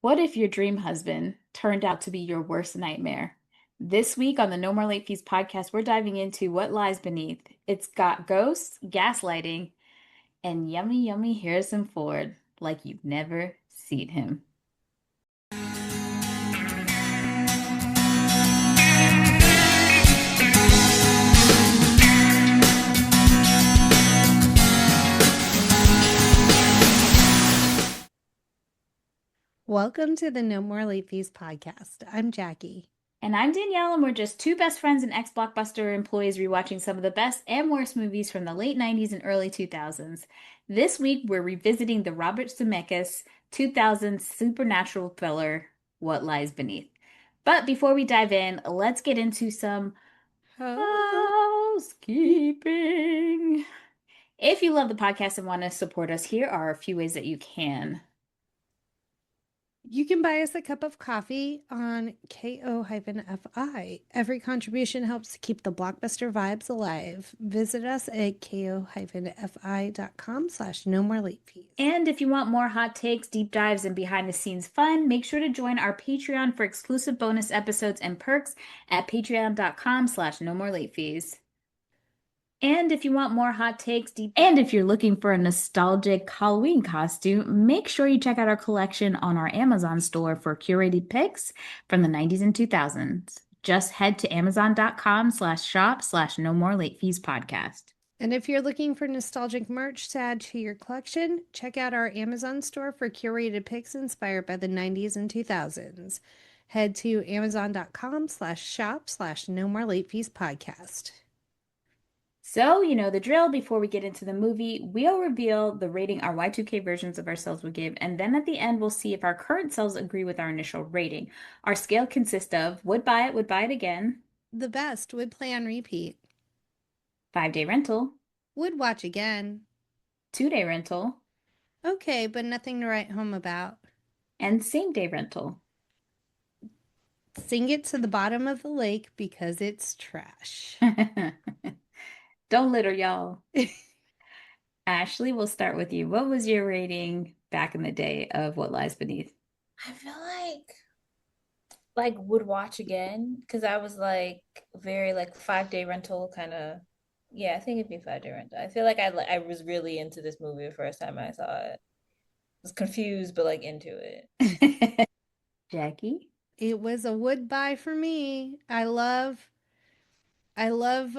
What if your dream husband turned out to be your worst nightmare? This week on the No More Late Fees podcast, we're diving into what lies beneath. It's got ghosts, gaslighting, and yummy, yummy Harrison Ford like you've never seen him. Welcome to the No More Late Fees podcast. I'm Jackie. And I'm Danielle, and we're just two best friends and ex-Blockbuster employees rewatching some of the best and worst movies from the late 90s and early 2000s. This week, we're revisiting the Robert Zemeckis 2000 supernatural thriller, What Lies Beneath. But before we dive in, let's get into some housekeeping. If you love the podcast and want to support us, here are a few ways that you can. You can buy us a cup of coffee on ko-fi. Every contribution helps to keep the Blockbuster vibes alive. Visit us at ko-fi.com/no more late fees. And if you want more hot takes, deep dives, and behind the scenes fun, make sure to join our Patreon for exclusive bonus episodes and perks at patreon.com/no more late fees. And if you want more hot takes, and if you're looking for a nostalgic Halloween costume, make sure you check out our collection on our Amazon store for curated picks from the 90s and 2000s. Just head to amazon.com/shop/no more late fees podcast. And if you're looking for nostalgic merch to add to your collection, check out our Amazon store for curated picks inspired by the 90s and 2000s. Head to amazon.com/shop/no more late fees podcast. So, you know the drill. Before we get into the movie, we'll reveal the rating our Y2K versions of ourselves would give, and then at the end, we'll see if our current selves agree with our initial rating. Our scale consists of would buy it again, The best, would play on repeat, 5-day rental, would watch again, 2-day rental, okay, but nothing to write home about, and same-day rental. sing it to the bottom of the lake because it's trash. Don't litter, y'all. Ashley, we'll start with you. What was your rating back in the day of What Lies Beneath? I feel like would watch again because I was like very like 5-day rental kind of. Yeah, I think it'd be 5-day rental. I feel like I was really into this movie the first time I saw it. I was confused but like into it. Jackie? It was a would buy for me. I love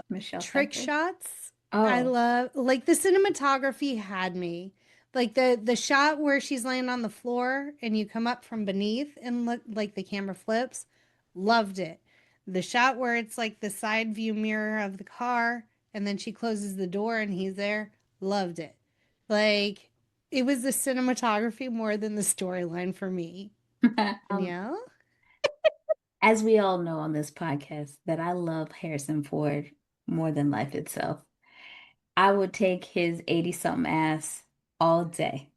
Michelle trick Pfeiffer? shots. Oh. I love like the cinematography had me. Like the shot where she's laying on the floor and you come up from beneath and look like the camera flips, loved it. The shot where it's like the side view mirror of the car and then she closes the door and he's there, loved it. Like it was the cinematography more than the storyline for me. Danielle? As we all know on this podcast, that I love Harrison Ford more than life itself. I would take his 80-something ass all day.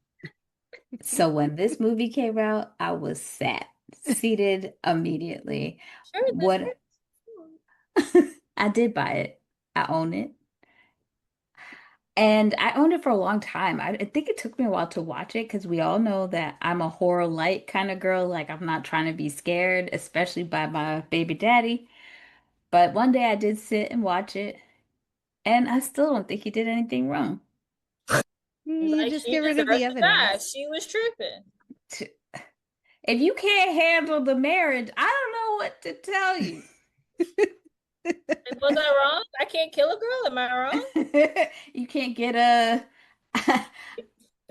So when this movie came out, I was seated immediately. Sure, What I did buy it. I own it. And I owned it for a long time. I think it took me a while to watch it because we all know that I'm a horror light kind of girl. Like, I'm not trying to be scared, especially by my baby daddy. But one day I did sit and watch it, and I still don't think he did anything wrong. You like just she get rid of the deserved to die. evidence. She was tripping. If you can't handle the marriage, I don't know what to tell you. Was I wrong? I can't kill a girl. Am I wrong? You can't get a.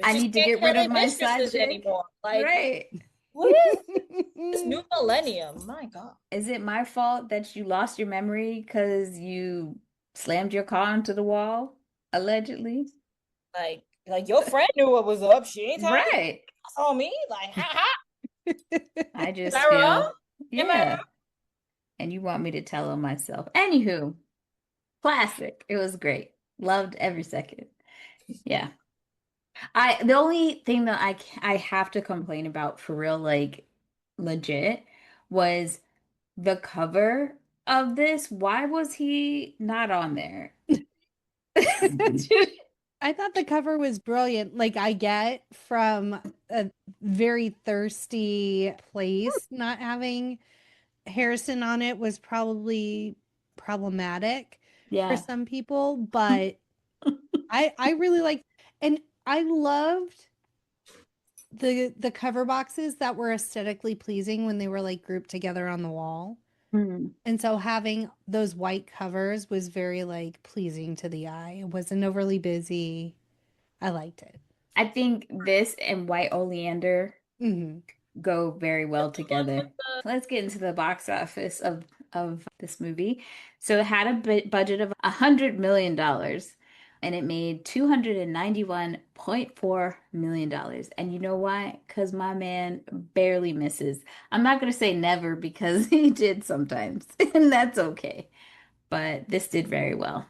I need to get rid of my side chick anymore. Like, right. What is this new millennium? My God. Is it my fault that you lost your memory because you slammed your car into the wall, allegedly? Like your friend knew what was up. She ain't telling Right. on me. Like, ha. I just Am I feel, wrong? Am I yeah. wrong? And you want me to tell on myself. Anywho, classic. It was great. Loved every second. Yeah. The only thing that I have to complain about for real, like legit, was the cover of this. Why was he not on there? I thought the cover was brilliant. Like, I get from a very thirsty place, not having Harrison on it was probably problematic for Yeah. some people, but I really liked, and I loved the cover boxes that were aesthetically pleasing when they were like grouped together on the wall. Hmm. And so having those white covers was very like pleasing to the eye. It wasn't overly busy. I liked it. I think this and White Oleander Hmm. go very well What's the one with together. the Let's get into the box office of this movie. So it had a budget of $100 million and it made $291.4 million. And you know why? Because my man barely misses. I'm not going to say never because he did sometimes, and that's okay. But this did very well.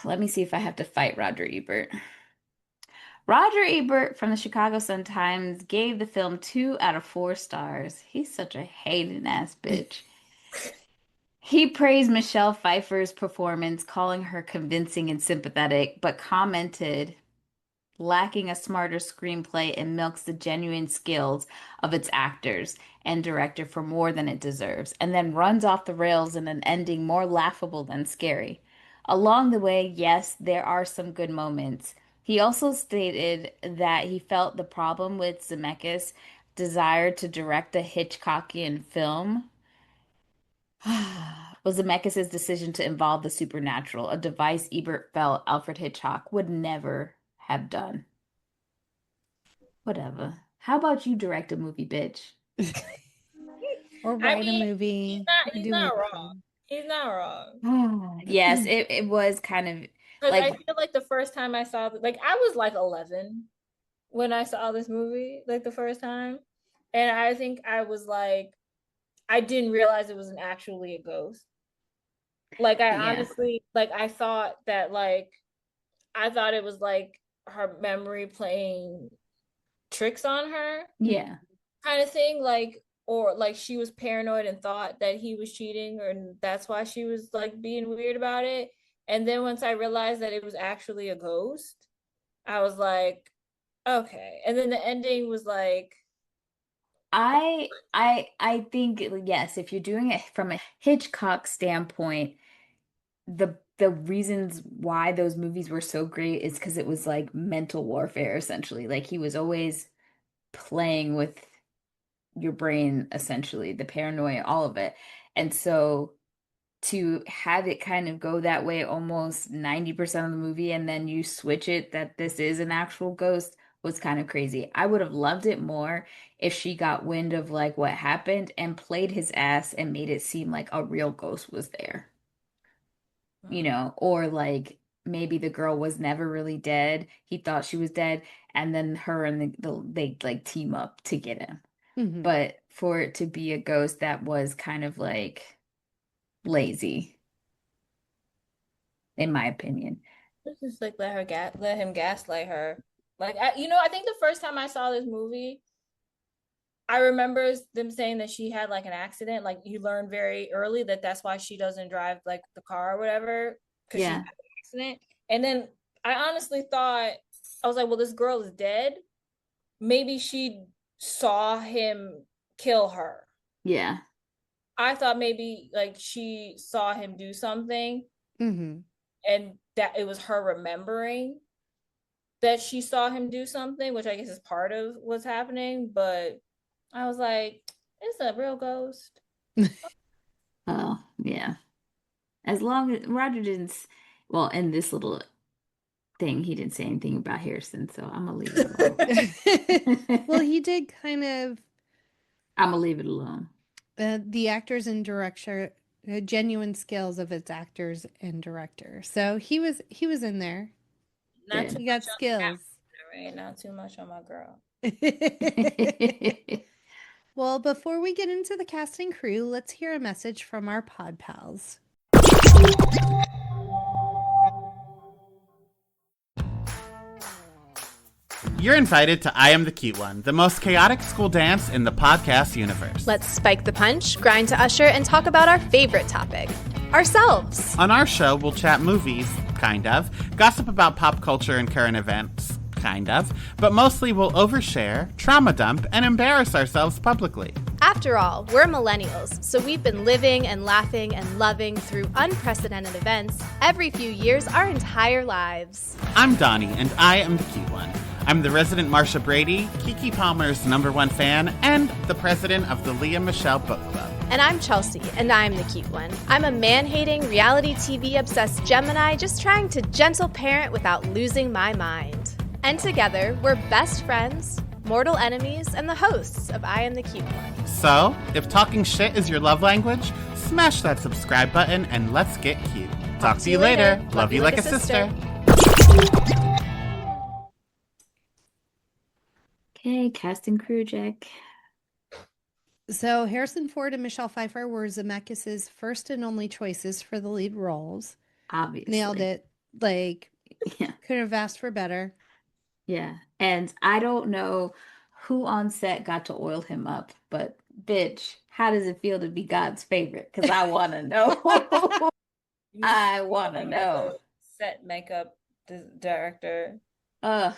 Let me see if I have to fight Roger Ebert. Roger Ebert from the Chicago Sun-Times gave the film 2 out of 4 stars. He's such a hating ass bitch. He praised Michelle Pfeiffer's performance, calling her convincing and sympathetic, but commented, lacking a smarter screenplay and milks the genuine skills of its actors and director for more than it deserves, and then runs off the rails in an ending more laughable than scary. Along the way, yes, there are some good moments. He also stated that he felt the problem with Zemeckis' desire to direct a Hitchcockian film was Zemeckis' decision to involve the supernatural, a device Ebert felt Alfred Hitchcock would never have done. Whatever. How about you direct a movie, bitch? Or I write a mean, movie or he's do not wrong. anything. He's not wrong. Yes, it was kind of Because I like, feel like the first time I saw like I was like 11 when I saw this movie, like the first time. And I think I was like, I didn't realize it was an actually a ghost. Like I yeah, honestly, like I thought that like I thought it was like her memory playing tricks on her yeah, kind of thing, like or like she was paranoid and thought that he was cheating, or that's why she was like being weird about it. And then once I realized that it was actually a ghost, I was like, okay. And then the ending was like, I think yes, if you're doing it from a Hitchcock standpoint, the reasons why those movies were so great is because it was like mental warfare essentially. Like he was always playing with your brain essentially, the paranoia, all of it. And so to have it kind of go that way almost 90% of the movie and then you switch it that this is an actual ghost was kind of crazy. I would have loved it more if she got wind of like what happened and played his ass and made it seem like a real ghost was there, or like maybe the girl was never really dead. He thought she was dead, and then her and they like team up to get him. Hmm. But for it to be a ghost that was kind of like lazy, in my opinion. just like let him gaslight her. Like I think the first time I saw this movie, I remember them saying that she had like an accident. Like you learn very early that that's why she doesn't drive like the car or whatever, because she had Yeah, an accident. And then I honestly thought, I was like, well, this girl is dead. Maybe she saw him kill her. yeah, I thought maybe like she saw him do something Hmm. and that it was her remembering that she saw him do something, which I guess is part of what's happening. But I was like, it's a real ghost. oh yeah. As long as Roger didn't, well, in this little thing, he didn't say anything about Harrison, so I'm gonna leave it alone. Well, he did kind of I'm gonna leave it alone. the actors and director, genuine skills of its actors and director. So he was in there. Not too Good. He got much on skills. camera, right? Not too much on my girl. Well, before we get into the cast and crew, let's hear a message from our pod pals. You're invited to I Am the Cute One, the most chaotic school dance in the podcast universe. Let's spike the punch, grind to usher, and talk about our favorite topic, ourselves. On our show, we'll chat movies, kind of, gossip about pop culture and current events, kind of, but mostly we'll overshare, trauma dump, and embarrass ourselves publicly. After all, we're millennials, so we've been living and laughing and loving through unprecedented events every few years our entire lives. I'm Donnie, and I am the cute one. I'm the resident Marsha Brady, Kiki Palmer's #1 fan, and the president of the Leah Michelle Book Club. And I'm Chelsea, and I'm the cute one. I'm a man-hating, reality TV-obsessed Gemini just trying to gentle parent without losing my mind. And together, we're best friends, mortal enemies, and the hosts of I Am the Cute One. So, if talking shit is your love language, smash that subscribe button and let's get cute. Talk to you later. Love you like a sister. Okay, cast and crew, Jack. So Harrison Ford and Michelle Pfeiffer were Zemeckis' first and only choices for the lead roles. Obviously. Nailed it. Like, Yeah. couldn't have asked for better. Yeah. And I don't know who on set got to oil him up, but bitch, how does it feel to be God's favorite? Because I want to know. I want to know. Set makeup director. Ugh.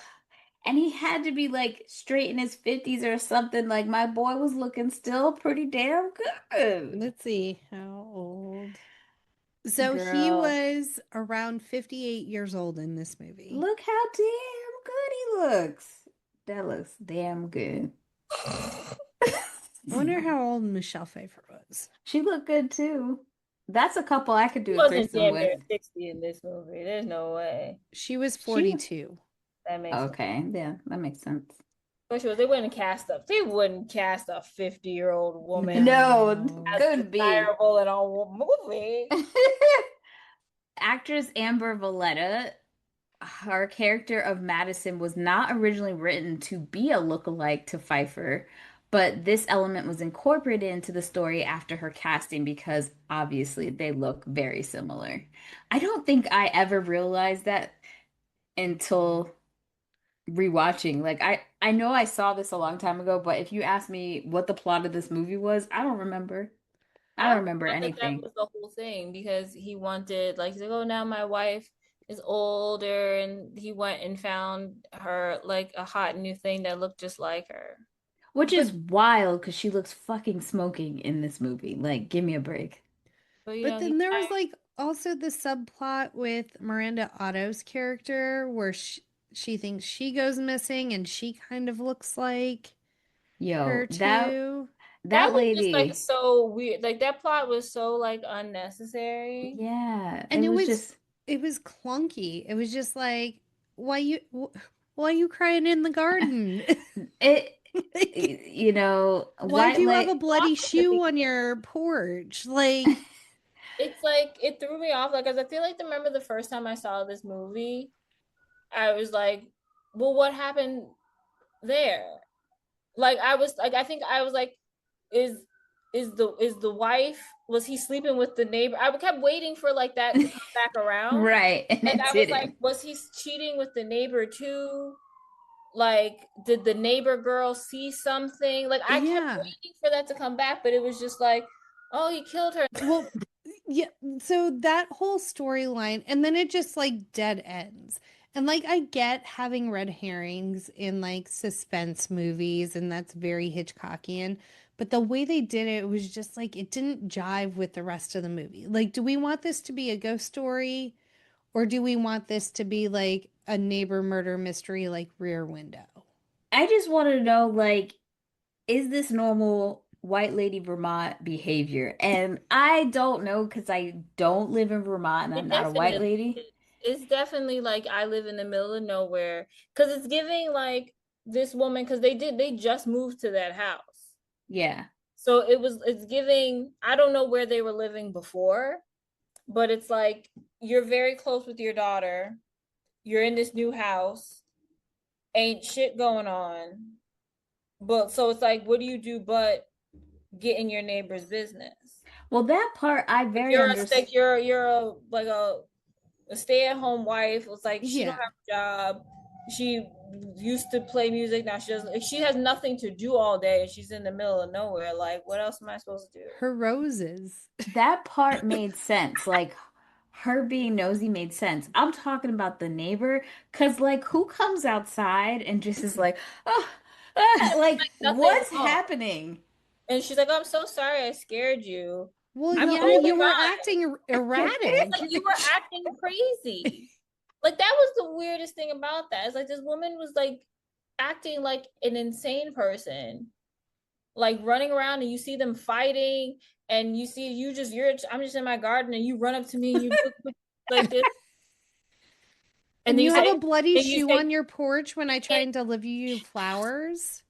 And he had to be like straight in his 50s or something. Like my boy was looking still pretty damn good. Let's see how old. So he Girl. was around 58 years old in this movie. Look how damn good he looks. That looks damn good. I wonder how old Michelle Pfeiffer was. She looked good too. That's a couple I could do He a wasn't threesome damn with. near 60 in this movie. There's no way. She was 42. That makes sense. Okay, yeah, that makes sense. They wouldn't cast a 50-year-old woman. No, as could be. desirable in a movie. Actress Amber Valletta, her character of Madison was not originally written to be a lookalike to Pfeiffer, but this element was incorporated into the story after her casting because obviously they look very similar. I don't think I ever realized that until rewatching. Like I know I saw this a long time ago, but if you ask me what the plot of this movie was, I don't remember. I don't remember anything. That was the whole thing because he wanted, like, he's like, oh, now my wife is older, and he went and found her like a hot new thing that looked just like her. Which is wild because she looks fucking smoking in this movie. Like, give me a break. But then there was like also the subplot with Miranda Otto's character where she thinks she goes missing and she kind of looks like her too. That was lady just like so weird. Like that plot was so like unnecessary. Yeah, And it was just it was clunky. It was just like, why you crying in the garden? you know, why do you have a bloody shoe on your porch? Like it's like it threw me off. Like, 'cause I feel like remember the first time I saw this movie, I was like, well, what happened there? Like I think I was like, is the wife, was he sleeping with the neighbor? I kept waiting for like that to come back around. Right. And I was like, was he cheating with the neighbor too? Like, did the neighbor girl see something? Like I kept waiting for that to come back, but it was just like, oh, he killed her. Well, yeah, so that whole storyline, and then it just like dead ends. And like I get having red herrings in like suspense movies, and that's very Hitchcockian, but the way they did it was just like it didn't jive with the rest of the movie. Like, do we want this to be a ghost story, or do we want this to be like a neighbor murder mystery like Rear Window? I just want to know, like, is this normal white lady Vermont behavior? And I don't know because I don't live in Vermont and I'm not a white lady. It's definitely like I live in the middle of nowhere, because it's giving like this woman, because they just moved to that house. Yeah. So it's giving, I don't know where they were living before, but it's like you're very close with your daughter. You're in this new house. Ain't shit going on. But so it's like, what do you do but get in your neighbor's business? Well, that part I very understand. You're a stay-at-home wife. It's like she don't have a job. She used to play music. Now she doesn't. She has nothing to do all day. She's in the middle of nowhere. Like, what else am I supposed to do? Her roses. That part made sense. Like, her being nosy made sense. I'm talking about the neighbor, because, like, who comes outside and just is like, oh, like, Nothing what's wrong. happening? And she's like, oh, I'm so sorry I scared you. Well, I'm yeah, totally you were fine. acting Like, erratic. you were acting crazy. Like, that was the weirdest thing about that. It's like this woman was like acting like an insane person, like running around, and you see them fighting, and you see I'm just in my garden, and you run up to me and you look like this, and And then you you have say, a bloody and you shoe say, on your porch when I try and and deliver you flowers.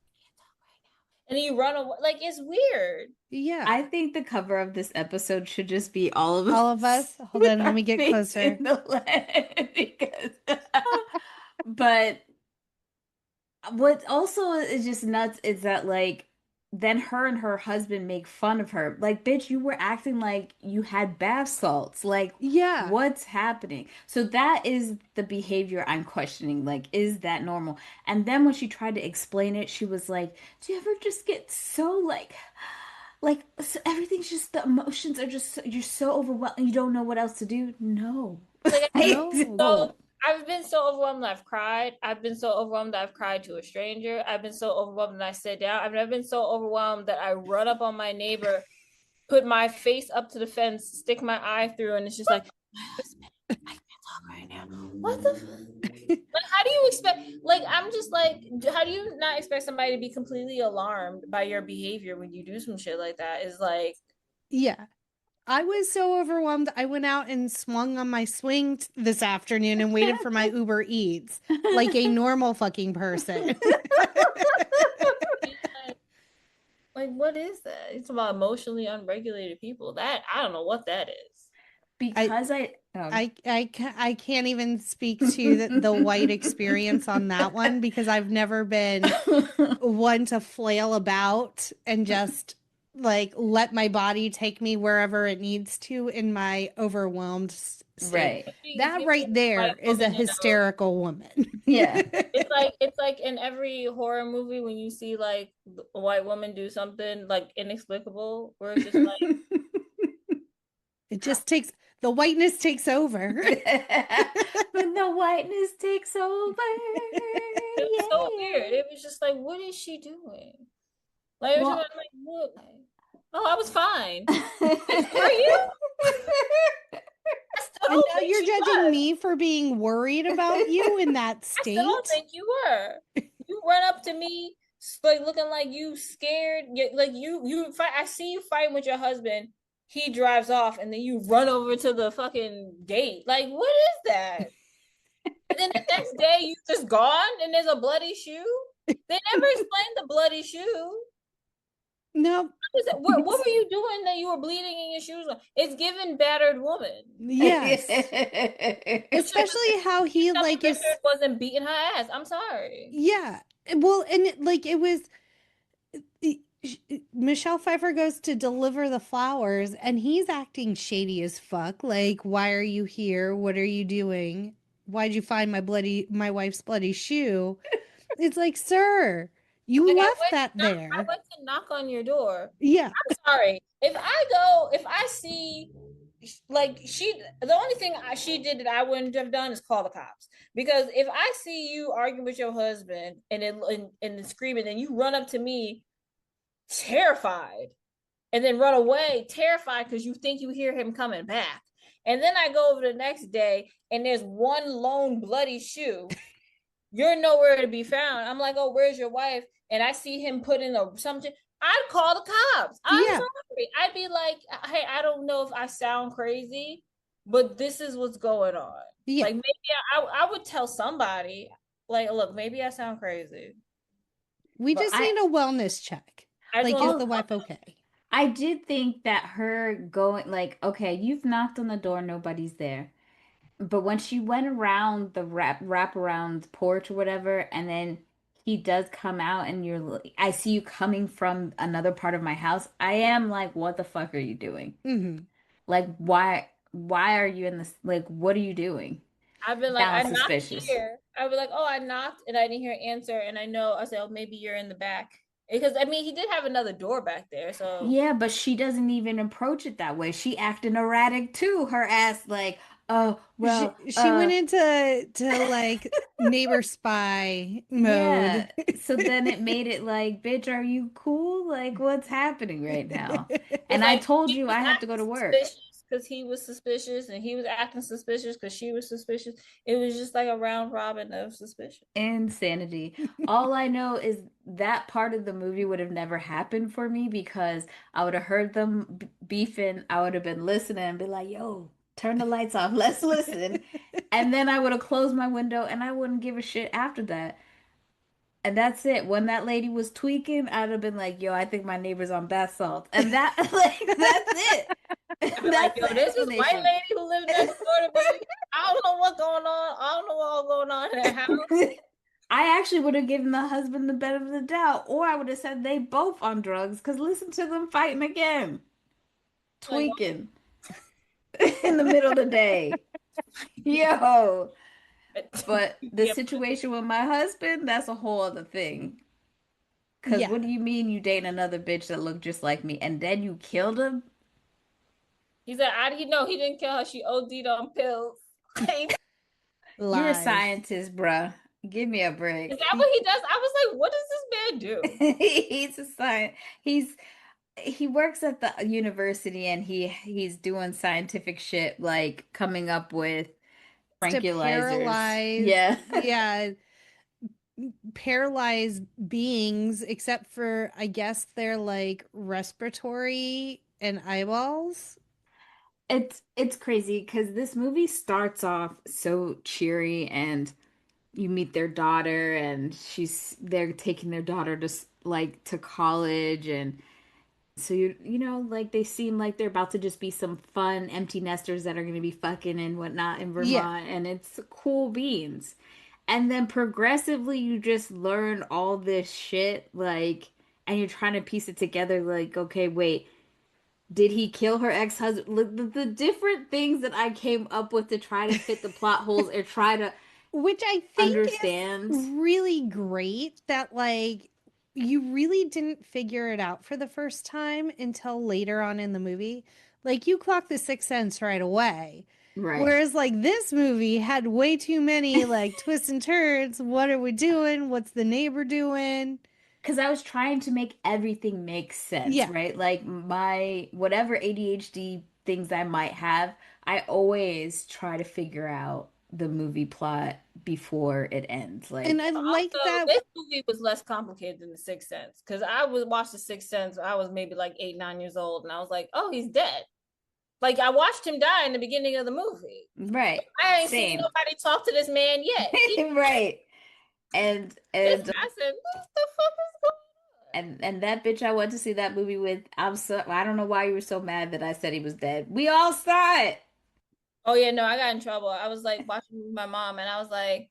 then you run away. Like, it's weird. Yeah. I think the cover of this episode should just be all of All of us us. Hold with on, let our me get face closer. in the lead because but what also is just nuts is that, like, then her and her husband make fun of her. Like, bitch, you were acting like you had bath salts. Like, Yeah. what's happening? So that is the behavior I'm questioning. Like, is that normal? And then when she tried to explain it, she was like, "Do you ever just get so like so everything's just the emotions are just you're so overwhelmed, you don't know what else to do?" No. Like, No. so I've been so overwhelmed that I've cried. I've been so overwhelmed that I've cried to a stranger. I've been so overwhelmed that I sit down. I've never been so overwhelmed that I run up on my neighbor, put my face up to the fence, stick my eye through, and it's just like, I can't talk right now. What the fuck? Like, how do you expect? Like, I'm just like, how do you not expect somebody to be completely alarmed by your behavior when you do some shit like that? Is like, Yeah. I was so overwhelmed. I went out and swung on my swing this afternoon and waited for my Uber Eats like a normal fucking person. like, what is that? It's about emotionally unregulated people. That I don't know what that is. I Because I can't even speak to the white experience on that one because I've never been one to flail about and just like let my body take me wherever it needs to in my overwhelmed state. right. That Being right a there white is a woman in a hysterical woman. Yeah. it's like in every horror movie when you see like a white woman do something like inexplicable, where it's just like, It just takes the whiteness takes over. it When the whiteness takes over. was so weird. Yeah. It was just like, what is she doing? Like, every time Well, I'm like, what? Oh, I was fine. Were you? I still And don't now think you're she judging was. me for being worried about you in that I still don't state? think you were. You run up to me like looking like you scared. Like you fight. I see you fighting with your husband. He drives off, and then you run over to the fucking gate. Like, what is that? And then the next day, you just gone, and there's a bloody shoe. They never explained the bloody shoe. No. What were you doing that you were bleeding in your shoes? It's given battered woman. Yes. Especially how he Tell me like is Richard wasn't beating her ass. I'm sorry. yeah. Well, and like it was Michelle Pfeiffer goes to deliver the flowers and he's acting shady as fuck. Like, why are you here? What are you doing? Why'd you find my wife's bloody shoe? It's like, sir, you Like, left that I there. went to knock on your door. Yeah. I'm sorry. If I see, like, the only thing she did that I wouldn't have done is call the cops. Because if I see you arguing with your husband and screaming, and you run up to me terrified, and then run away terrified because you think you hear him coming back, and then I go over the next day and there's one lone bloody shoe, you're nowhere to be found. I'm like, oh, where's your wife? And I see him put in something. I'd call the cops. I'm Yeah. sorry. I'd be like, hey, I don't know if I sound crazy, but this is what's going on. Yeah. Like, maybe I would tell somebody, like, look, maybe I sound crazy. We But just need a wellness check. I Like, just is the wife okay? I did think that her going, like, okay, you've knocked on the door, nobody's there. But when she went around the wrap around porch or whatever, and then he does come out and I see you coming from another part of my house, I am like, what the fuck are you doing? Mm-hmm. Like, why are you in this? Like, what are you doing? I've been like, Now I I'm knocked suspicious. here. I was like, oh, I knocked and I didn't hear an answer. And I know, I said, oh, maybe you're in the back. Because, I mean, he did have another door back there. So, Yeah, but she doesn't even approach it that way. She acting erratic too. Her ass like, Oh, well, She went into like neighbor spy yeah. mode. So then it made it like, bitch, are you cool? Like, what's happening right now? It's And I like told he you was I have to go acting to work. suspicious because he was suspicious, and he was acting suspicious because she was suspicious. It was just like a round robin of suspicion. Insanity. All I know is that part of the movie would have never happened for me because I would have heard them beefing. I would have been listening and be like, yo, turn the lights off. Let's listen. And then I would have closed my window and I wouldn't give a shit after that. And that's it. When that lady was tweaking, I'd have been like, yo, I think my neighbor's on bath salt. And that, like, that's it. I'd be like, That's yo, the this is white explanation. lady who lived next door to me. I don't know what's going on. I don't know what all going on in that house. I actually would have given the husband the benefit of the doubt, or I would have said they both on drugs, because listen to them fighting again, Like, tweaking in the middle of the day. Yo. But the yeah, situation with my husband, that's a whole other thing. Because Yeah. what do you mean you date another bitch that looked just like me and then you killed him? he said, I didn't know he didn't kill her. She OD'd on pills. Like, You're a Lies. scientist, bruh. Give me a is break. that what he does? I was like, what does this man do? He's a science. He works at the university and he's doing scientific shit like coming up with To tranquilizers. paralyze, Yeah. yeah, paralyze beings, except for I guess they're like respiratory and eyeballs. It's crazy because this movie starts off so cheery and you meet their daughter and they're taking their daughter to like to college and so you know like they seem like they're about to just be some fun empty nesters that are going to be fucking and whatnot in Yeah. Vermont and it's cool beans. And then progressively you just learn all this shit like and you're trying to piece it together like okay wait did he kill her ex-husband? Look, the different things that I came up with to try to fit the plot holes or try to Which I think is understand. really great that like you really didn't figure it out for the first time until later on in the movie. Like you clocked the sixth sense right away. Right. Whereas like this movie had way too many like twists and turns. What are we doing? What's the neighbor doing? Because I was trying to make everything make sense, Yeah. right? Like my whatever ADHD things I might have, I always try to figure out the movie plot before it ends. And Like, I like Also, that. this movie was less complicated than The Sixth Sense because I was watched The Sixth Sense. I was maybe like 8, 9 years old, and I was like, "Oh, he's dead." Like I watched him die in the beginning of the movie. right. I ain't seen Same. nobody talk to this man yet. Right. And This, and I said, "What the fuck is going on?" and that bitch I went to see that movie with, I don't know why you were so mad that I said he was dead. We all saw it. Oh yeah, no, I got in trouble. I was like watching with my mom, and I was like,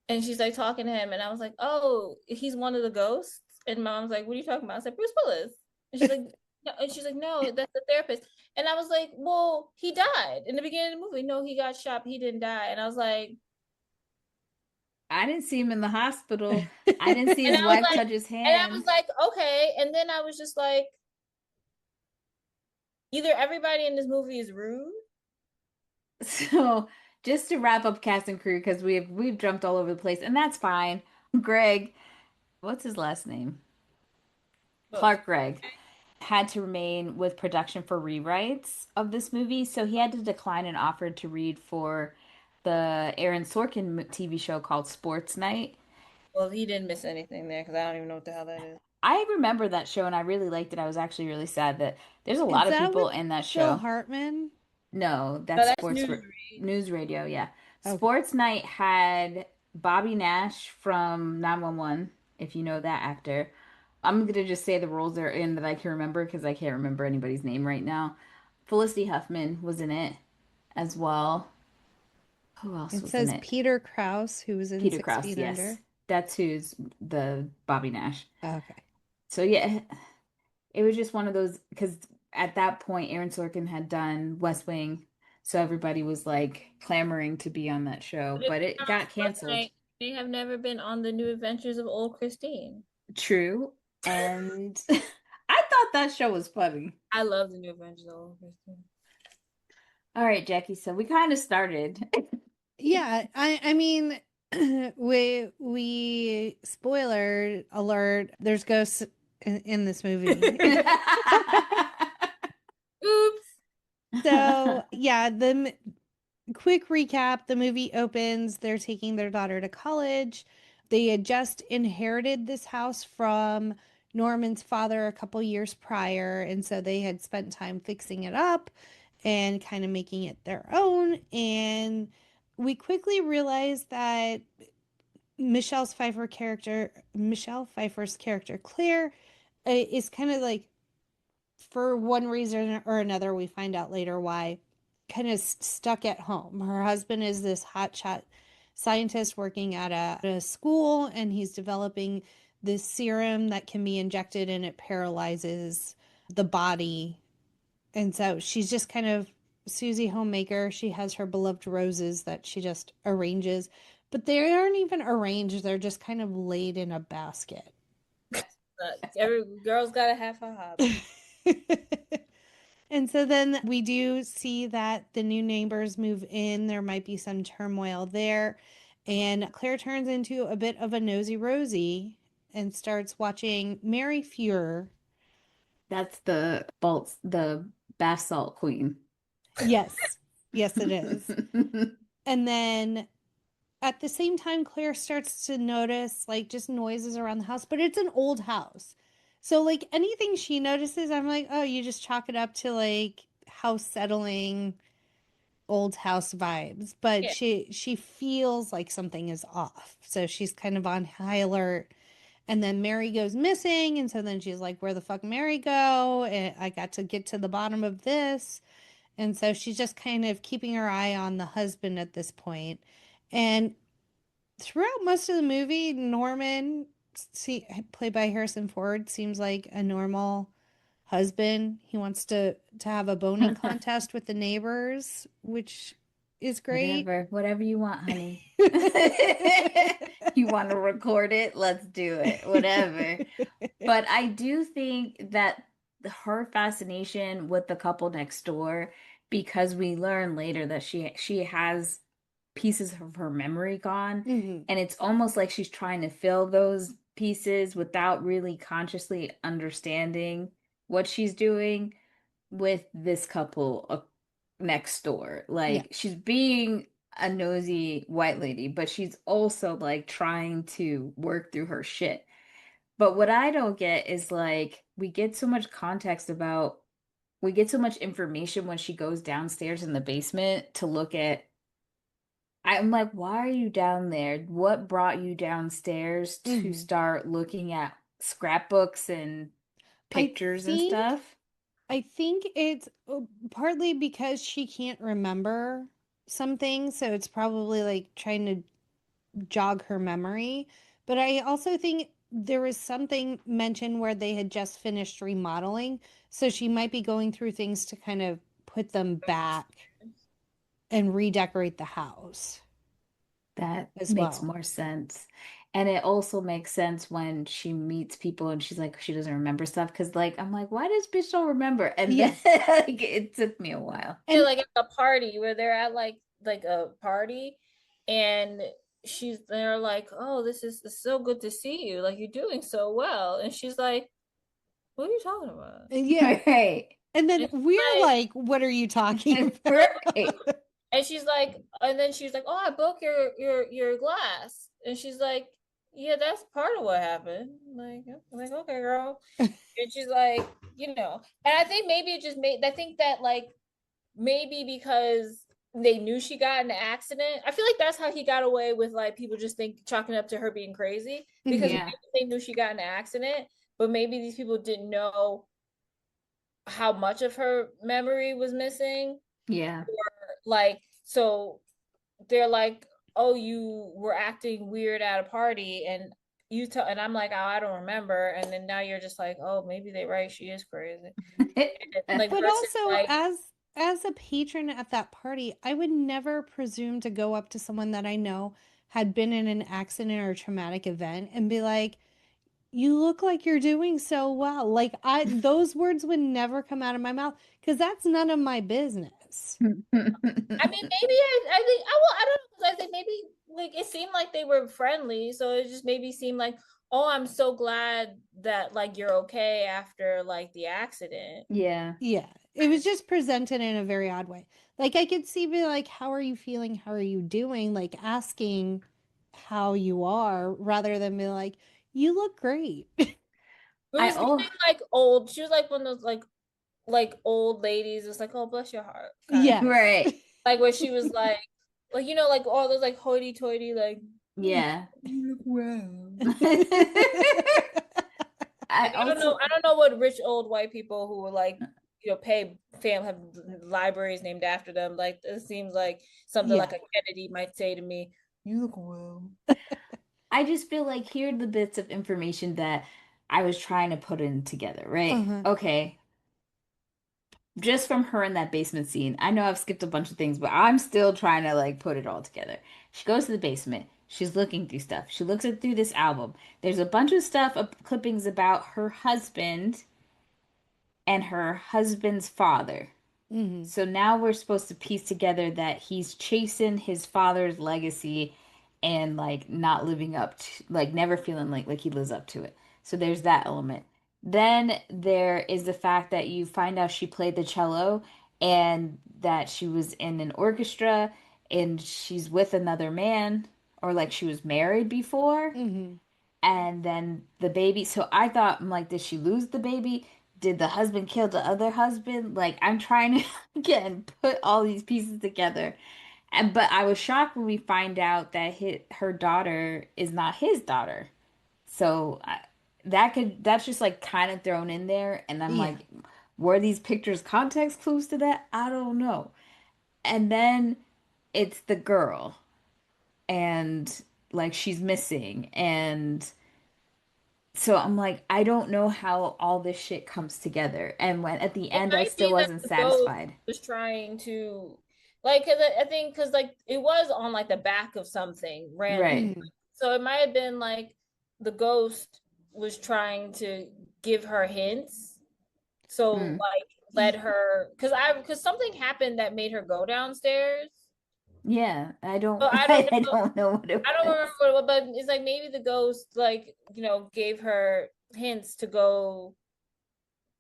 and she's like talking to him, and I was like, "Oh, he's one of the ghosts." And my mom's like, "What are you talking about?" I said, "Bruce Willis." And she's like, "No," and she's like, "No, that's the therapist." And I was like, "Well, he died in the beginning of the movie. No, he got shot. He didn't die." And I was like, I didn't see him in the hospital. I didn't see and his I was wife like, touch his and I was hand. like, okay. And then I was just like, either everybody in this movie is rude. So just to wrap up cast and crew, because we've jumped all over the place, and that's fine. Greg, what's his last name? Look, Clark Gregg had to remain with production for rewrites of this movie, so he had to decline an offer to read for the Aaron Sorkin TV show called Sports Night. well, he didn't miss anything there because I don't even know what the hell that is. I remember that show and I really liked it. I was actually really sad that there's a Is lot of that people with in that Phil show. Hartman? No, No, that's that's Newsread. news radio, yeah. Okay. Sports Night had Bobby Nash from 911, if you know that actor. I'm gonna just say the roles they're in that I can remember because I can't remember anybody's name right now. Felicity Huffman was in it as well. Who else It was in says it? Peter Krause, who was in Peter Six Krause, Feet yes. Under. That's who's the Bobby Nash. Okay. So yeah, it was just one of those because at that point Aaron Sorkin had done West Wing, so everybody was like clamoring to be on that show, But if but it's it not on got Sports canceled. Night, they have never been on the New Adventures of Old Christine. True. And I thought that show was funny. I love the New Adventures of Old Christine. All right, Jackie. So we kind of started. Yeah, I mean, we spoiler alert, there's ghosts in this movie. Oops. So, yeah, quick recap, the movie opens, they're taking their daughter to college. They had just inherited this house from Norman's father a couple years prior, and so they had spent time fixing it up and kind of making it their own. And we quickly realized that Michelle Pfeiffer's character, Claire, is kind of like, for one reason or another, we find out later why, kind of stuck at home. Her husband is this hotshot scientist working at a school, and he's developing this serum that can be injected and it paralyzes the body. And so she's just kind of Susie Homemaker. She has her beloved roses that she just arranges, but they aren't even arranged, they're just kind of laid in a basket. Every girl's gotta have a hobby. And so then we do see that the new neighbors move in. There might be some turmoil there. And Claire turns into a bit of a nosy Rosie and starts watching Mary Fuhrer. That's the bath salt queen. Yes, yes, it is. And then at the same time, Claire starts to notice like just noises around the house, but it's an old house. So like anything she notices, I'm like, oh, you just chalk it up to like house settling, old house vibes. But Yeah. she feels like something is off. So she's kind of on high alert. And then Mary goes missing, and so then she's like, where the fuck Mary go? And I got to get to the bottom of this. And so she's just kind of keeping her eye on the husband at this point. And throughout most of the movie, Norman, played by Harrison Ford, seems like a normal husband. He wants to have a boning contest with the neighbors, which is great. Whatever you want, honey. You want to record it? Let's do it. Whatever. But I do think that her fascination with the couple next door, because we learn later that she has pieces of her memory gone, Mhm. and it's almost like she's trying to fill those pieces without really consciously understanding what she's doing with this couple next door. Yeah. Like she's being a nosy white lady, but she's also like trying to work through her shit. But what I don't get is like we get so much context about we get so much information when she goes downstairs in the basement to look at. I'm like, why are you down there? What brought you downstairs to Mhm. start looking at scrapbooks and pictures and stuff? I think it's partly because she can't remember some things, so it's probably like trying to jog her memory. But I also think there was something mentioned where they had just finished remodeling, so she might be going through things to kind of put them back and redecorate the house That as makes well. more sense. And it also makes sense when she meets people and she's like, she doesn't remember stuff. Cause like, I'm like, why does bitch don't remember? And then Yes. like, it took me a while. Feel like at a party where they're at like a party, and they're like, oh, this is so good to see you, like you're doing so well, and she's like, what are you talking about? Yeah. Right. And then And we're like, what are you talking about? Right. and she's like, oh, I broke your glass, and she's like, yeah, that's part of what happened. Like okay, girl. And she's like, and I think maybe it just made, I think that like maybe because they knew she got in an accident. I feel like that's how he got away with like people just chalking up to her being crazy, because Yeah. maybe they knew she got in an accident, but maybe these people didn't know how much of her memory was missing. Yeah. Like, so they're like, oh, you were acting weird at a party, and and I'm like, oh, I don't remember. And then now you're just like, oh, maybe they're right, she is crazy. Like, But versus also, like, as a patron at that party, I would never presume to go up to someone that I know had been in an accident or a traumatic event and be like, you look like you're doing so well. Like those words would never come out of my mouth because that's none of my business. Yes. I mean, maybe I think I don't know, because I think maybe like it seemed like they were friendly, so it just maybe seemed like, oh, I'm so glad that like you're okay after like the accident. Yeah. Yeah. It was just presented in a very odd way. Like I could see be like, how are you feeling? How are you doing? Like asking how you are rather than be like, you look great. It I was oh giving like old. She was like one of those like old ladies. It's like, oh, bless your heart, kind of Yes. right. like where she was like you know, like all those like hoity-toity, like, "Hmm, Yeah. you look well." I Like also I don't know what rich old white people who were like, you know, pay fam have libraries named after them. Like it seems like something Yeah. like a Kennedy might say to me, "You look well." I just feel like here are the bits of information that I was trying to put in together, right? Uh-huh. Okay, just from her in that basement scene. I know I've skipped a bunch of things, but I'm still trying to like put it all together. She goes to the basement. She's looking through stuff. She looks through this album. There's a bunch of stuff, clippings about her husband and her husband's father. Mm-hmm. So now we're supposed to piece together that he's chasing his father's legacy and like not living up to like never feeling like he lives up to it. So there's that element. Then there is the fact that you find out she played the cello and that she was in an orchestra and she's with another man or like she was married before Mm-hmm. and then the baby. So I thought, I'm like, did she lose the baby? Did the husband kill the other husband? Like, I'm trying to again put all these pieces together. And but I was shocked when we find out that her daughter is not his daughter. So that's just like kind of thrown in there, and I'm Yeah. like, were these pictures context clues to that? I don't know. And then it's the girl, and like she's missing, and so I'm like, I don't know how all this shit comes together. And when at the It end, I might still be that wasn't the ghost satisfied. was trying to like, cause I think because like it was on like the back of something random, Right. Mm-hmm. so it might have been like the ghost was trying to give her hints. So Hmm. like let her because something happened that made her go downstairs. Yeah, I don't But I don't I know. don't know what it I don't was. remember what it was, but it's like maybe the ghost like, you know, gave her hints to go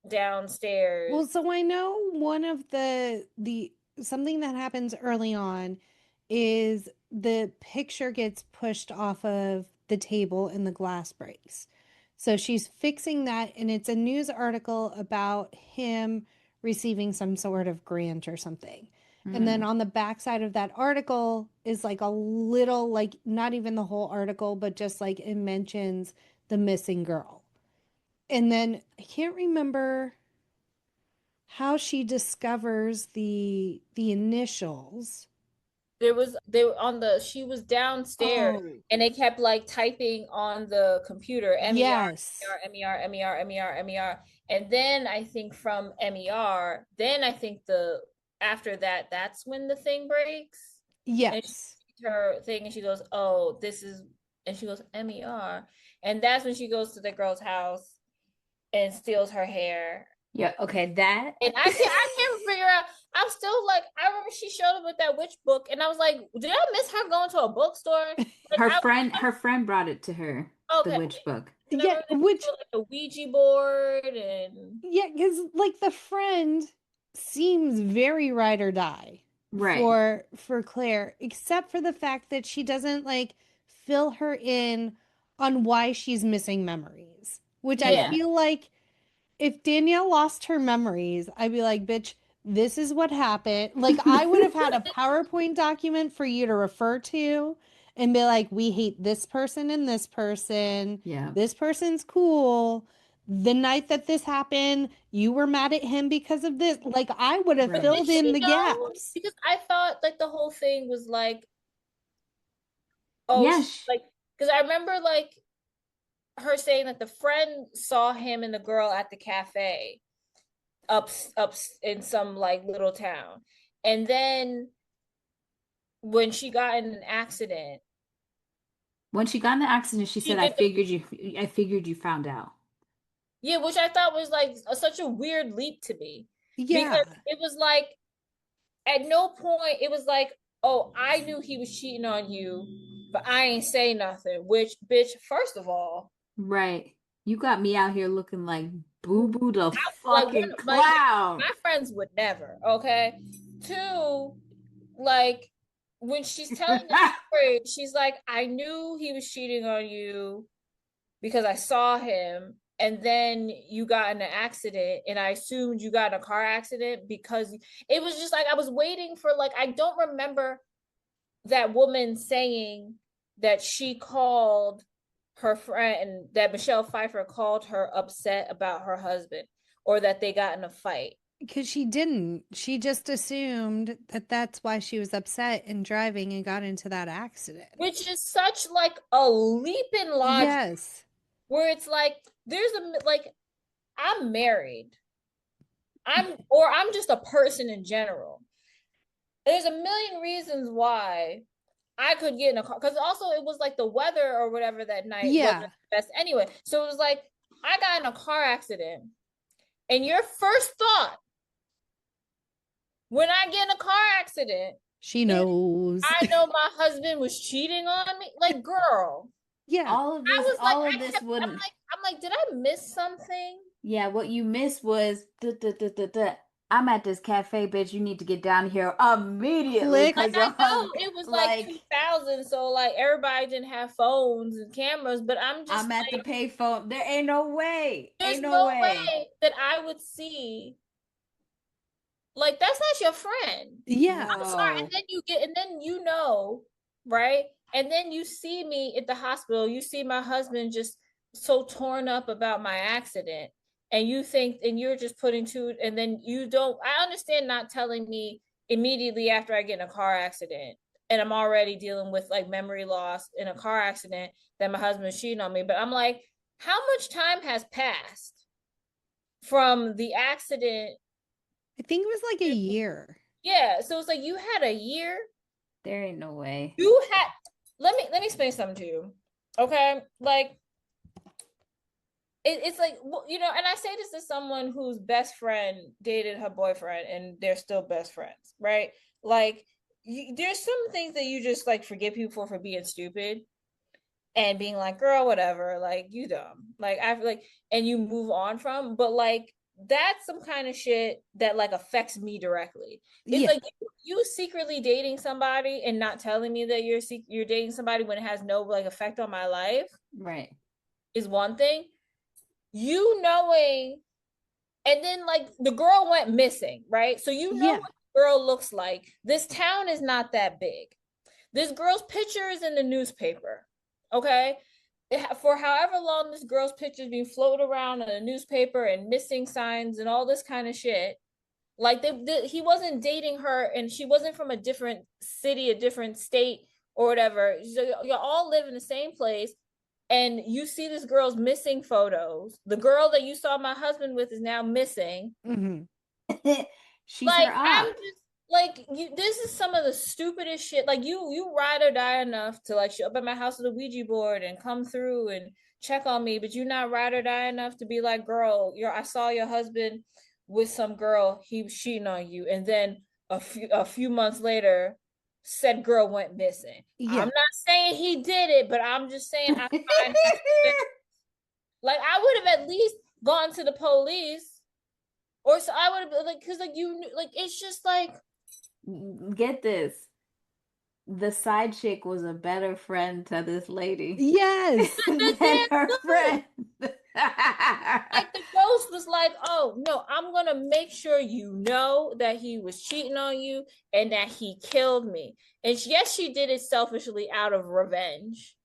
downstairs. Well, so I know one of the something that happens early on is the picture gets pushed off of the table and the glass breaks. So she's fixing that, and it's a news article about him receiving some sort of grant or something. And then Hmm. on the backside of that article is like a little, like not even the whole article, but just like it mentions the missing girl. And then I can't remember how she discovers the initials. They were on the she was downstairs Oh, and they kept like typing on the computer yes. MER, and then I think from MER, then I think the after that that's when the thing breaks and she Yes. sees her thing and she goes, oh, this is, and she goes MER, and that's when she goes to the girl's house and steals her hair. Yeah, okay, that And I can't figure out. I'm still like, I remember she showed up with that witch book, and I was like, did I miss her going to a bookstore? Like her friend brought it to her, the okay, witch book. and I Yeah, remember they which, put like a Ouija board and yeah, because like the friend seems very ride or die Right. for Claire, except for the fact that she doesn't like fill her in on why she's missing memories, which I yeah. Yeah. feel like if Danielle lost her memories, I'd be like, bitch, this is what happened. Like, I would have had a PowerPoint document for you to refer to and be like, we hate this person and this person. Yeah. This person's cool. The night that this happened, you were mad at him because of this. Like, I would have But Right. did filled in she the know? gaps. Because I thought like the whole thing was like, oh, Yes. like, because I remember like her saying that the friend saw him and the girl at the cafe up in some like little town, and then when she got in an accident. When she got in the accident, she She said, did the I figured you found out." Yeah, which I thought was like such a weird leap to me because Yeah. it was like at no point it was like, oh, I knew he was cheating on you, but I ain't say nothing. Which, bitch, first of all, Right. You got me out here looking like Boo Boo the like fucking my clown. friends would never. Okay, two, like when she's telling the story, she's like, I knew he was cheating on you because I saw him, and then you got in an accident, and I assumed you got in a car accident because it was just like I was waiting for, like, I don't remember that woman saying that she called her friend, that Michelle Pfeiffer called her upset about her husband or that they got in a fight. Because she didn't. She just assumed that that's why she was upset and driving and got into that accident. Which is such like a leap in logic. Yes. Where it's like there's a like I'm married. I'm just a person in general. There's a million reasons why I could get in a car, because also it was like the weather or whatever that night wasn't Yeah. the best anyway. So it was like I got in a car accident, and your first thought when I get in a car accident She is, knows. I know my husband was cheating on me. Like, girl, Yeah. All of I this, was like, all of this wouldn't. I'm like, did I miss something? Yeah, what you missed was I'm at this cafe, bitch. You need to get down here immediately Click. Like, because I your know husband, it was like like, 2000, so like everybody didn't have phones and cameras, but I'm just I'm at the like, payphone. There ain't no way. there's Ain't no no way. way that I would see, like, that's not your friend. Yeah. I'm sorry. And No. then you get, and then you know, right? And then you see me at the hospital, you see my husband just so torn up about my accident. And you think, and you're just putting two, and then you don't. I understand not telling me immediately after I get in a car accident and I'm already dealing with like memory loss in a car accident that my husband's cheating on me. But I'm like, how much time has passed from the accident? I think it was like a year. Yeah. So it's like you had a year. There ain't no way. You had, let me explain something to you. Okay? Like it's like, you know, and I say this to someone whose best friend dated her boyfriend and they're still best friends, right? Like there's some things that you just like forgive people for being stupid and being like, girl, whatever, like you dumb. Like I feel like, and you move on from, but like that's some kind of shit that like affects me directly. It's Yeah. like you secretly dating somebody and not telling me that you're dating somebody when it has no like effect on my life Right. is one thing. You knowing, and then like the girl went missing, right? So you know Yeah. what the girl looks like. This town is not that big. This girl's picture is in the newspaper. Okay. For however long this girl's picture is being floated around in a newspaper and missing signs and all this kind of shit. Like he wasn't dating her and she wasn't from a different city, a different state or whatever. So you all live in the same place. And you see this girl's missing photos. The girl that you saw my husband with is now missing. Mm-hmm. She's Like her I'm op. just like this is some of the stupidest shit. Like you ride or die enough to like show up at my house with a Ouija board and come through and check on me, but you're not ride or die enough to be like, girl, I saw your husband with some girl, he was cheating on you, and then a few months later, said girl went missing. Yeah. I'm not saying he did it, but I'm just saying I find like I would have at least gone to the police, or so I would have been like, because like you like it's just like Get this. The side chick was a better friend to this lady Yes. than her friend. like the ghost was like, oh no, I'm gonna make sure you know that he was cheating on you and that he killed me. And yes, she did it selfishly out of revenge.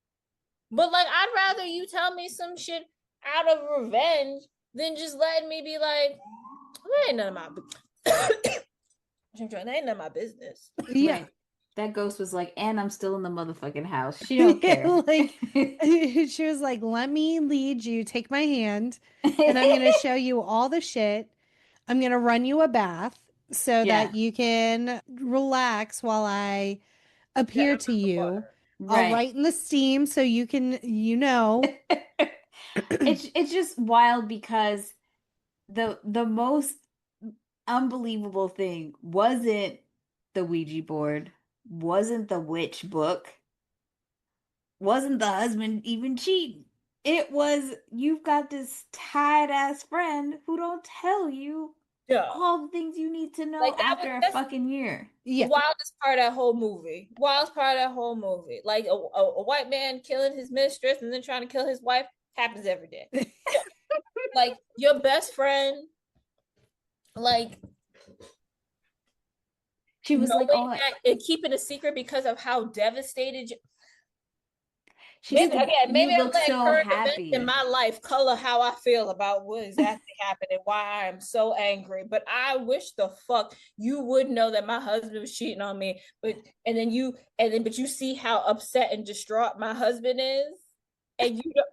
But like I'd rather you tell me some shit out of revenge than just letting me be like, that ain't none of my that ain't none of my business. Yeah. Right. That ghost was like, and I'm still in the motherfucking house. She don't care. Like she was like, let me lead you, take my hand, and I'm gonna show you all the shit. I'm gonna run you a bath so Yeah. that you can relax while I appear to you. I'll Right. write in the steam so you can, you know. It's just wild because the most unbelievable thing wasn't the Ouija board, wasn't the witch book, wasn't the husband even cheating. It was you've got this tired ass friend who don't tell you Yeah. all the things you need to know Like after a fucking year. Yeah. Wildest part of that whole movie. Wildest part of that whole movie. Like a white man killing his mistress and then trying to kill his wife happens every day. Like your best friend, like She was like, knowing "Oh, that and keeping a secret because of how devastated you. she Maybe said again, you maybe I'm look letting so current events happy." in my life color how I feel about what exactly happened and why I am so angry. But I wish the fuck you would know that my husband was cheating on me. But you see how upset and distraught my husband is, and you don't,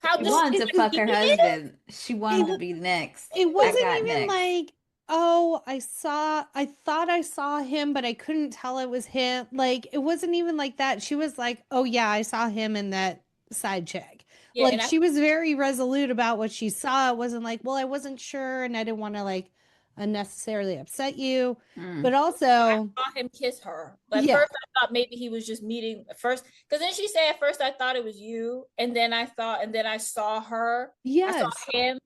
how She distraught wanted to fuck he her is. husband. She wanted to It, be next. it I wasn't got even next. like, oh, I thought I saw him, but I couldn't tell it was him. Like, it wasn't even like that. She was like, oh, yeah, I saw him in that side chick. Yeah, Like, and I she was very resolute about what she saw. It wasn't like, well, I wasn't sure and I didn't want to, like, unnecessarily upset you. But also, saw him kiss her. At yeah, first, I thought maybe he was just meeting at first, because then she said at first I thought it was you, and then I saw her, I saw yes, him,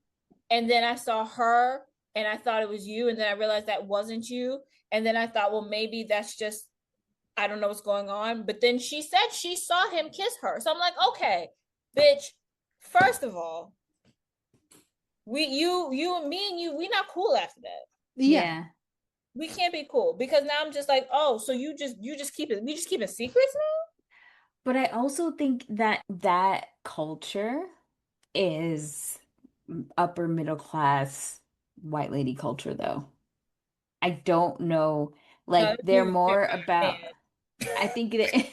and then I saw her, and I thought it was you, and then I realized that wasn't you, and then I thought, well, maybe that's just I don't know what's going on. But then she said she saw him kiss her, so I'm like, okay, bitch. First of all, you and me and you, we not cool after that. yeah, Yeah. We can't be cool because now I'm just like, oh, so you just keep it, we just keep it secrets now? But I also think that that culture is upper middle class white lady culture, though. I don't know. No, Like this they're movie was more written by a about, I think it,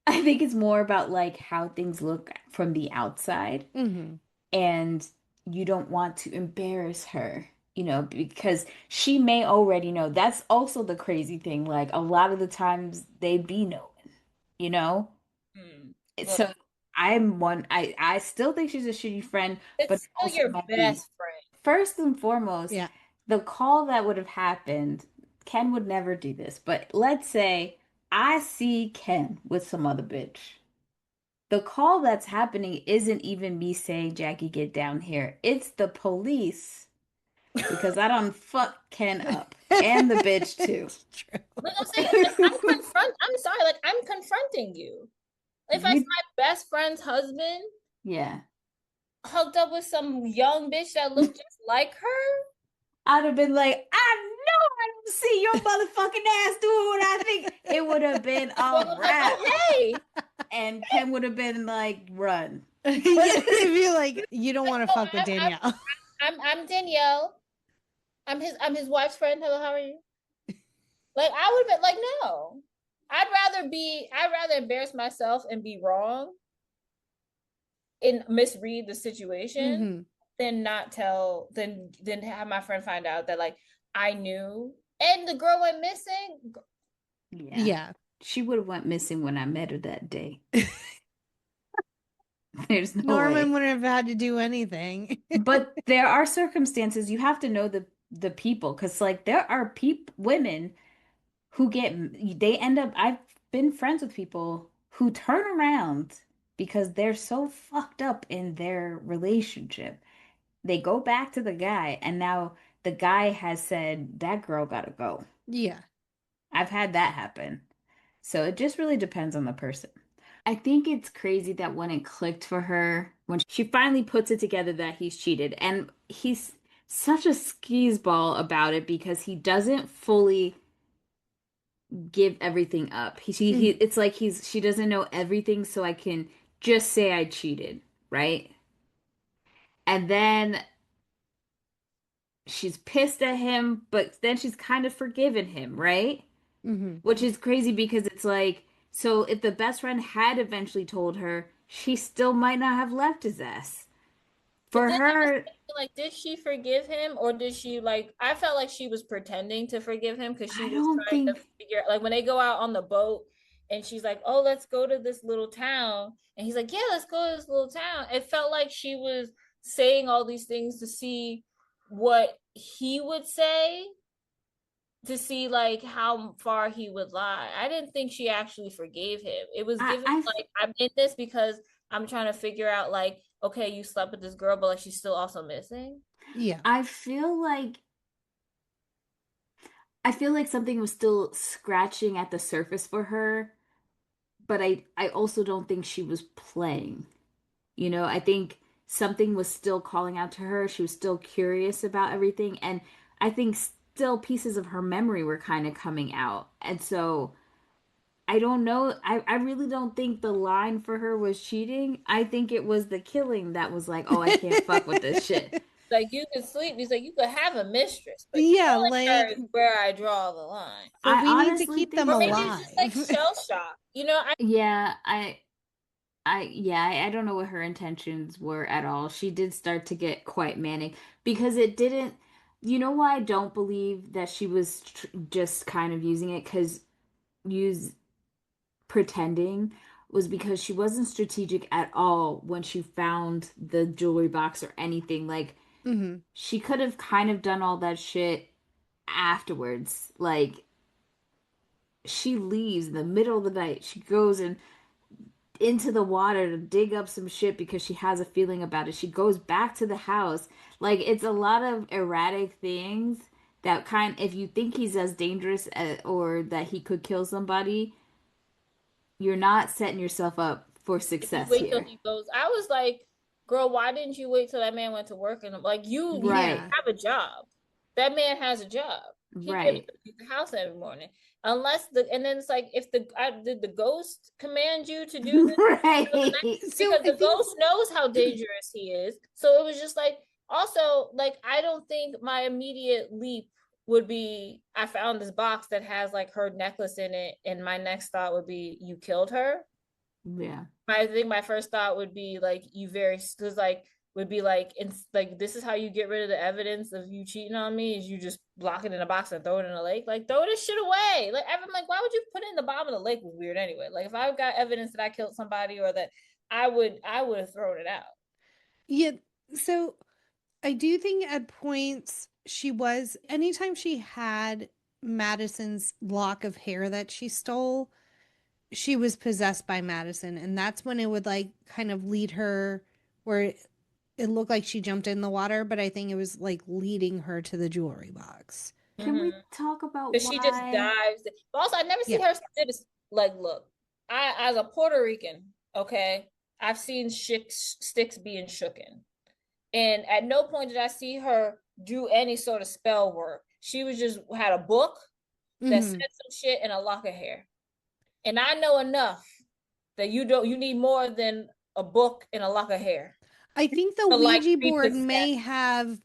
I think it's more about like how things look from the outside. mm-hmm. And you don't want to embarrass her, because she may already know. That's also the crazy thing. Like a lot of the times they be knowing, you know? man. So Well, I still think she's a shitty friend, but it's it still also your might be best friend. first and foremost, Yeah, the call that would have happened. Ken would never do this, but let's say I see Ken with some other bitch. The call that's happening isn't even me saying, Jackie, get down here. It's the police because I don't fuck Ken up and the bitch too. True. Like I'm saying, like, I'm sorry, like I'm confronting you. If I see You, my best friend's husband yeah. hooked up with some young bitch that looked just like her, I'd have been like, I know I don't see your motherfucking ass doing what I think. It would have been well, a I'm like, wrap. oh hey, And Ken would have been like, run. Yeah, they'd be like, you don't want to oh, fuck with Danielle. I'm Danielle. I'm his wife's friend. Hello, how are you? Like I would have been like, no. I'd rather embarrass myself and be wrong and misread the situation Mm-hmm. than not tell than have my friend find out that like I knew and the girl went missing. Yeah. Yeah. She would have went missing when I met her that day. There's no Norman way. wouldn't have had to do anything. But there are circumstances you have to know the people because like there are women who they end up I've been friends with people who turn around because they're so fucked up in their relationship. They go back to the guy and now the guy has said that girl gotta go. Yeah. I've had that happen. So it just really depends on the person. I think it's crazy that when it clicked for her, when she finally puts it together that he's cheated, and he's such a skis ball about it because he doesn't fully give everything up. It's like she doesn't know everything, so I can just say I cheated, right? And then she's pissed at him, but then she's kind of forgiven him, right? Mm-hmm. Which is crazy because it's like, so if the best friend had eventually told her, she still might not have left his ass. But For then I was her, thinking, like, did she forgive him or did she like? I felt like she was pretending to forgive him because she I was don't trying to think, figure like when they go out on the boat and she's like, "Oh, let's go to this little town," and he's like, "Yeah, let's go to this little town." It felt like she was saying all these things to see what he would say to see like how far he would lie. I didn't think she actually forgave him. It was given I like I'm in this because I'm trying to figure out like, okay, you slept with this girl, but like she's still also missing. Yeah. I feel like something was still scratching at the surface for her, but I also don't think she was playing. You know, I think something was still calling out to her. She was still curious about everything, and I think still pieces of her memory were kind of coming out. And so I don't know. I really don't think the line for her was cheating. I think it was the killing that was like, oh, I can't fuck with this shit. Like you could sleep. He's like, you could have a mistress, but Yeah, killing her like, is where I draw the line. but I we need to honestly keep think them Or maybe so. it's just like alive. shell shock. You know, Yeah, I don't know what her intentions were at all. She did start to get quite manic because it didn't, you know why I don't believe that she was just kind of using it because use pretending was because she wasn't strategic at all when she found the jewelry box or anything. Like Hmm. she could have kind of done all that shit afterwards. Like she leaves in the middle of the night. She goes and into the water to dig up some shit because she has a feeling about it. She goes back to the house. Like it's a lot of erratic things that kind if you think he's as dangerous or that he could kill somebody, you're not setting yourself up for if you success wait till here. he goes, I was like, girl, why didn't you wait till that man went to work? And like, you Right. Yeah. have a job. That man has a job. He could Right. leave the house every morning, unless the and then it's like, if did the ghost command you to do this for the Right. next? So Because I the think, ghost knows how dangerous he is. So it was just like, also like, I don't think my immediate leap would be, I found this box that has like her necklace in it, and my next thought would be, you killed her. Yeah. I think my first thought would be like, you very because like would be like, it's like, this is how you get rid of the evidence of you cheating on me, is you just block it in a box and throw it in a lake. Like, throw this shit away. Like, I'm like, why would you put it in the bottom of the lake? Was weird anyway. Like, if I've got evidence that I killed somebody, or that I would have thrown it out. yeah, so I do think at points she was, anytime she had Madison's lock of hair that she stole, she was possessed by Madison. And that's when it would like kind of lead her where it looked like she jumped in the water, but I think it was like leading her to the jewelry box. Can we Mm-hmm. talk about Because she just why? dives. But also, I never see Yeah. her do this. Like, look, I as a Puerto Rican, okay, I've seen sticks being shooken. And at no point did I see her do any sort of spell work. She was just had a book that said Hmm. some shit and a lock of hair. And I know enough that you need more than a book and a lock of hair I think the to like Ouija be board may possessed. have Open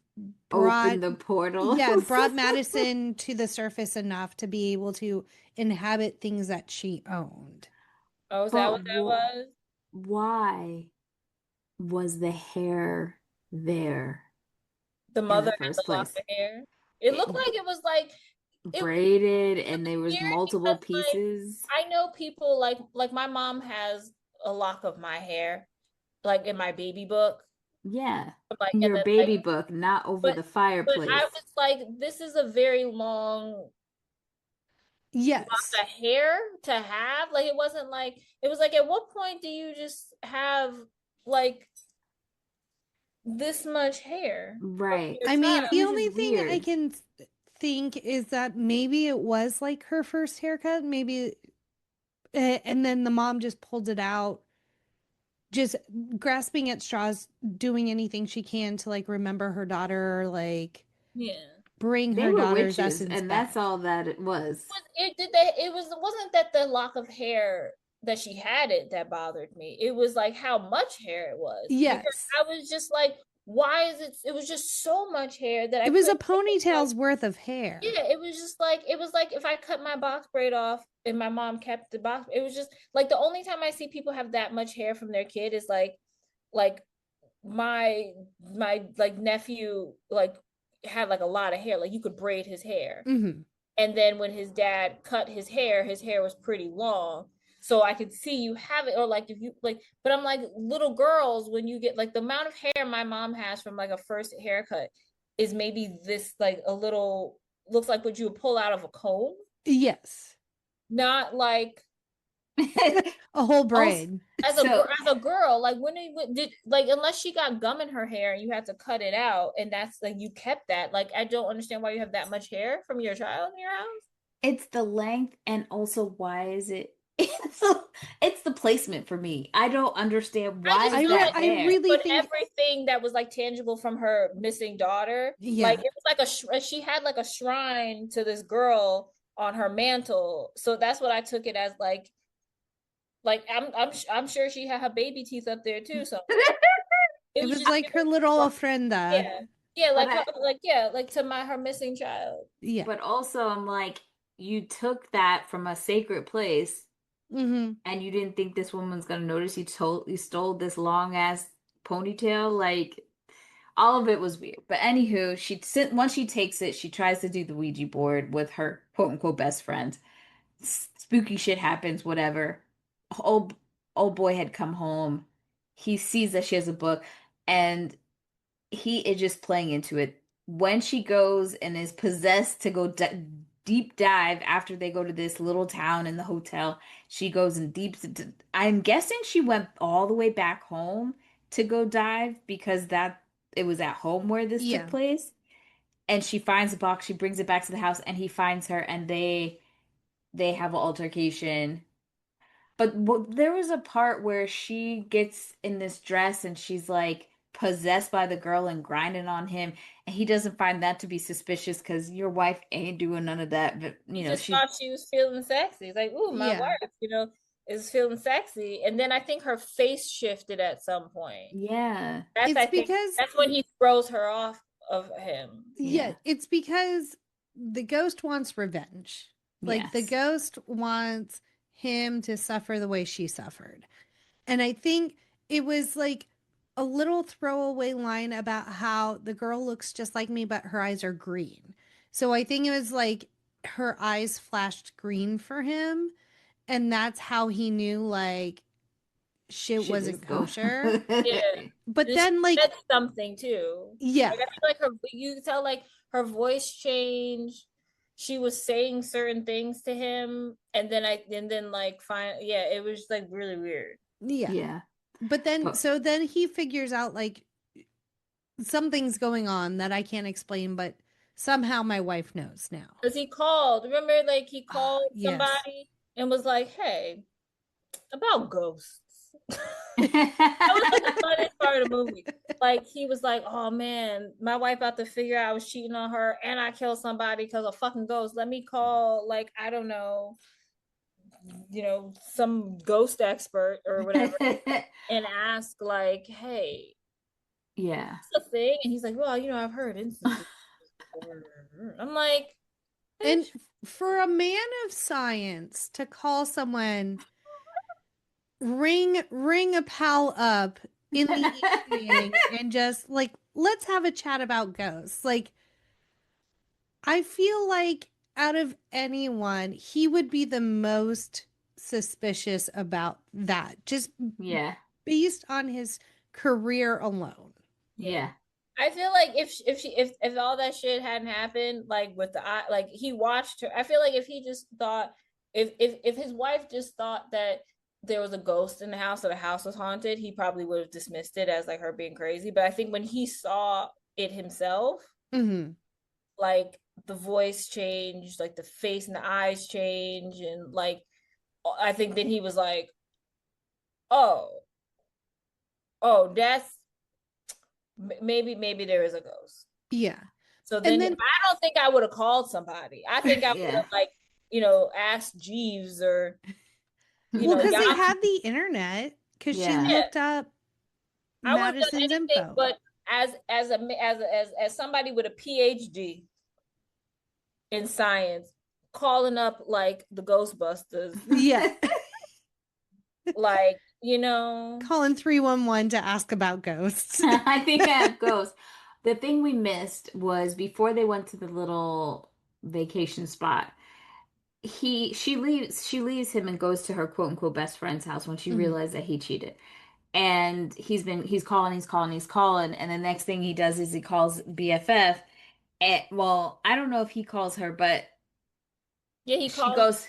brought, the yeah, portals. brought Madison to the surface enough to be able to inhabit things that she owned. Oh, is that But what that was? why was the hair there The in the mother had the first lock place? of hair. It It, looked like it was like it braided it and was there was weird multiple because like pieces. I know people like my mom has a lock of my hair like in my baby book. Yeah. Like In and your then like baby book, not over but the but I fireplace. was like, this is a very long Yes. lock of hair to have. Like, it wasn't like, it was like, at what point do you just have like this much hair from Right. your I mean, child? It the was just only thing I weird. can think is that maybe it was like her first haircut, maybe, and then the mom just pulled it out, just grasping at straws, doing anything she can to like remember her daughter, or like Yeah. bring They her were daughter's witches, essence and that's back. all that it was. It wasn't that the lock of hair that she had it that bothered me. It was like how much hair it was, because Yes. I was just like, why is it was just so much hair that I It was a couldn't think of, like, ponytail's worth of hair. yeah, it was just like, it was like if I cut my box braid off and my mom kept the box. It was just like, the only time I see people have that much hair from their kid is like my like nephew like had like a lot of hair. Like, you could braid his hair. Hmm. And then when his dad cut his hair was pretty long. So I could see you have it, or like if you like, but I'm like, little girls, when you get like the amount of hair my mom has from like a first haircut is maybe this like a little looks like what you would pull out of a comb, Yes. not like A whole braid. as So as a girl. Like did like unless she got gum in her hair and you had to cut it out, and that's like you kept that. Like I don't understand why you have that much hair from your child in your house. it's the length and also why is it it's the placement for me. I don't understand I why just is feel that like I there. really but think, everything that was like tangible from her missing daughter, yeah. like it was like she had like a shrine to this girl on her mantle. So that's what I took it as, like I'm sure she had her baby teeth up there too. So it It was was just like her little ofrenda. yeah, yeah, But like I, like yeah, like to her missing child. Yeah. but also I'm like, you took that from a sacred place Mm-hmm. and you didn't think this woman's gonna notice you stole this long ass ponytail. Like all of it was weird. But anywho, once she takes it, she tries to do the Ouija board with her quote unquote best friend. Spooky shit happens, whatever. Old boy had come home. He sees that she has a book and he is just playing into it. When she goes and is possessed to go deep dive after they go to this little town in the hotel, she goes and deep. I'm guessing she went all the way back home to go dive because that it was at home where this took Yeah. place. And she finds a box, she brings it back to the house, and he finds her, and they have an altercation. But there was a part where she gets in this dress and she's like possessed by the girl and grinding on him, and he doesn't find that to be suspicious because your wife ain't doing none of that. But He you know, just she's thought she was feeling sexy. It's like, ooh, my Yeah. wife, is feeling sexy. And then I think her face shifted at some point. yeah, That's It's I think because, that's when he throws her off of him. yeah, yeah, it's because the ghost wants revenge. Like the yes, ghost wants him to suffer the way she suffered. And I think it was like a little throwaway line about how the girl looks just like me, but her eyes are green. So I think it was like her eyes flashed green for him. And that's how he knew like shit shit is wasn't going. kosher. Yeah. But And she then, like, said something too. yeah, Like I feel like you could tell like her voice changed. She was saying certain things to him, and then like fine, yeah, it was like really weird. yeah. Yeah, But then, but so then he figures out like something's going on that I can't explain, but somehow my wife knows now. Because he called, remember, like he Ah, called yes. somebody and was like, "Hey, about ghosts." That was like the funniest part of the movie. Like he was like, "Oh man, my wife about to figure out I was cheating on her, and I killed somebody because of fucking ghost. Let me call, like, I don't know, some ghost expert or whatever, and ask, like, hey, yeah. what's the thing?" And he's like, "Well, I've heard instances before." I'm like, And "Bitch, for a man of science to call someone ring a pal up in the evening and just like let's have a chat about ghosts. Like I feel like out of anyone, he would be the most suspicious about that, just Yeah, based on his career alone. yeah." yeah, I feel like if all that shit hadn't happened, like with the eye, like he watched her. I feel like if he just thought, if his wife just thought that there was a ghost in the house or the house was haunted, he probably would have dismissed it as like her being crazy. But I think when he saw it himself, Mm-hmm. like the voice changed, like the face and the eyes change, and like I think then he was like, oh, oh, that's maybe there is a ghost. Yeah. So And then then I don't think I would have called somebody. I think I would yeah. have like, asked Jeeves or well, because they Jan. had the internet, because she Yeah. Yeah, looked up I would have done Madison's anything, info. but as somebody with a PhD in science, calling up like the Ghostbusters, Yeah. like Calling 311 to ask about ghosts. I think I have ghosts. The thing we missed was before they went to the little vacation spot. She leaves him and goes to her quote unquote best friend's house when she Mhm. realized that he cheated. And he's calling, and the next thing he does is he calls BFF well, I don't know if he calls her, but Yeah, he she calls. goes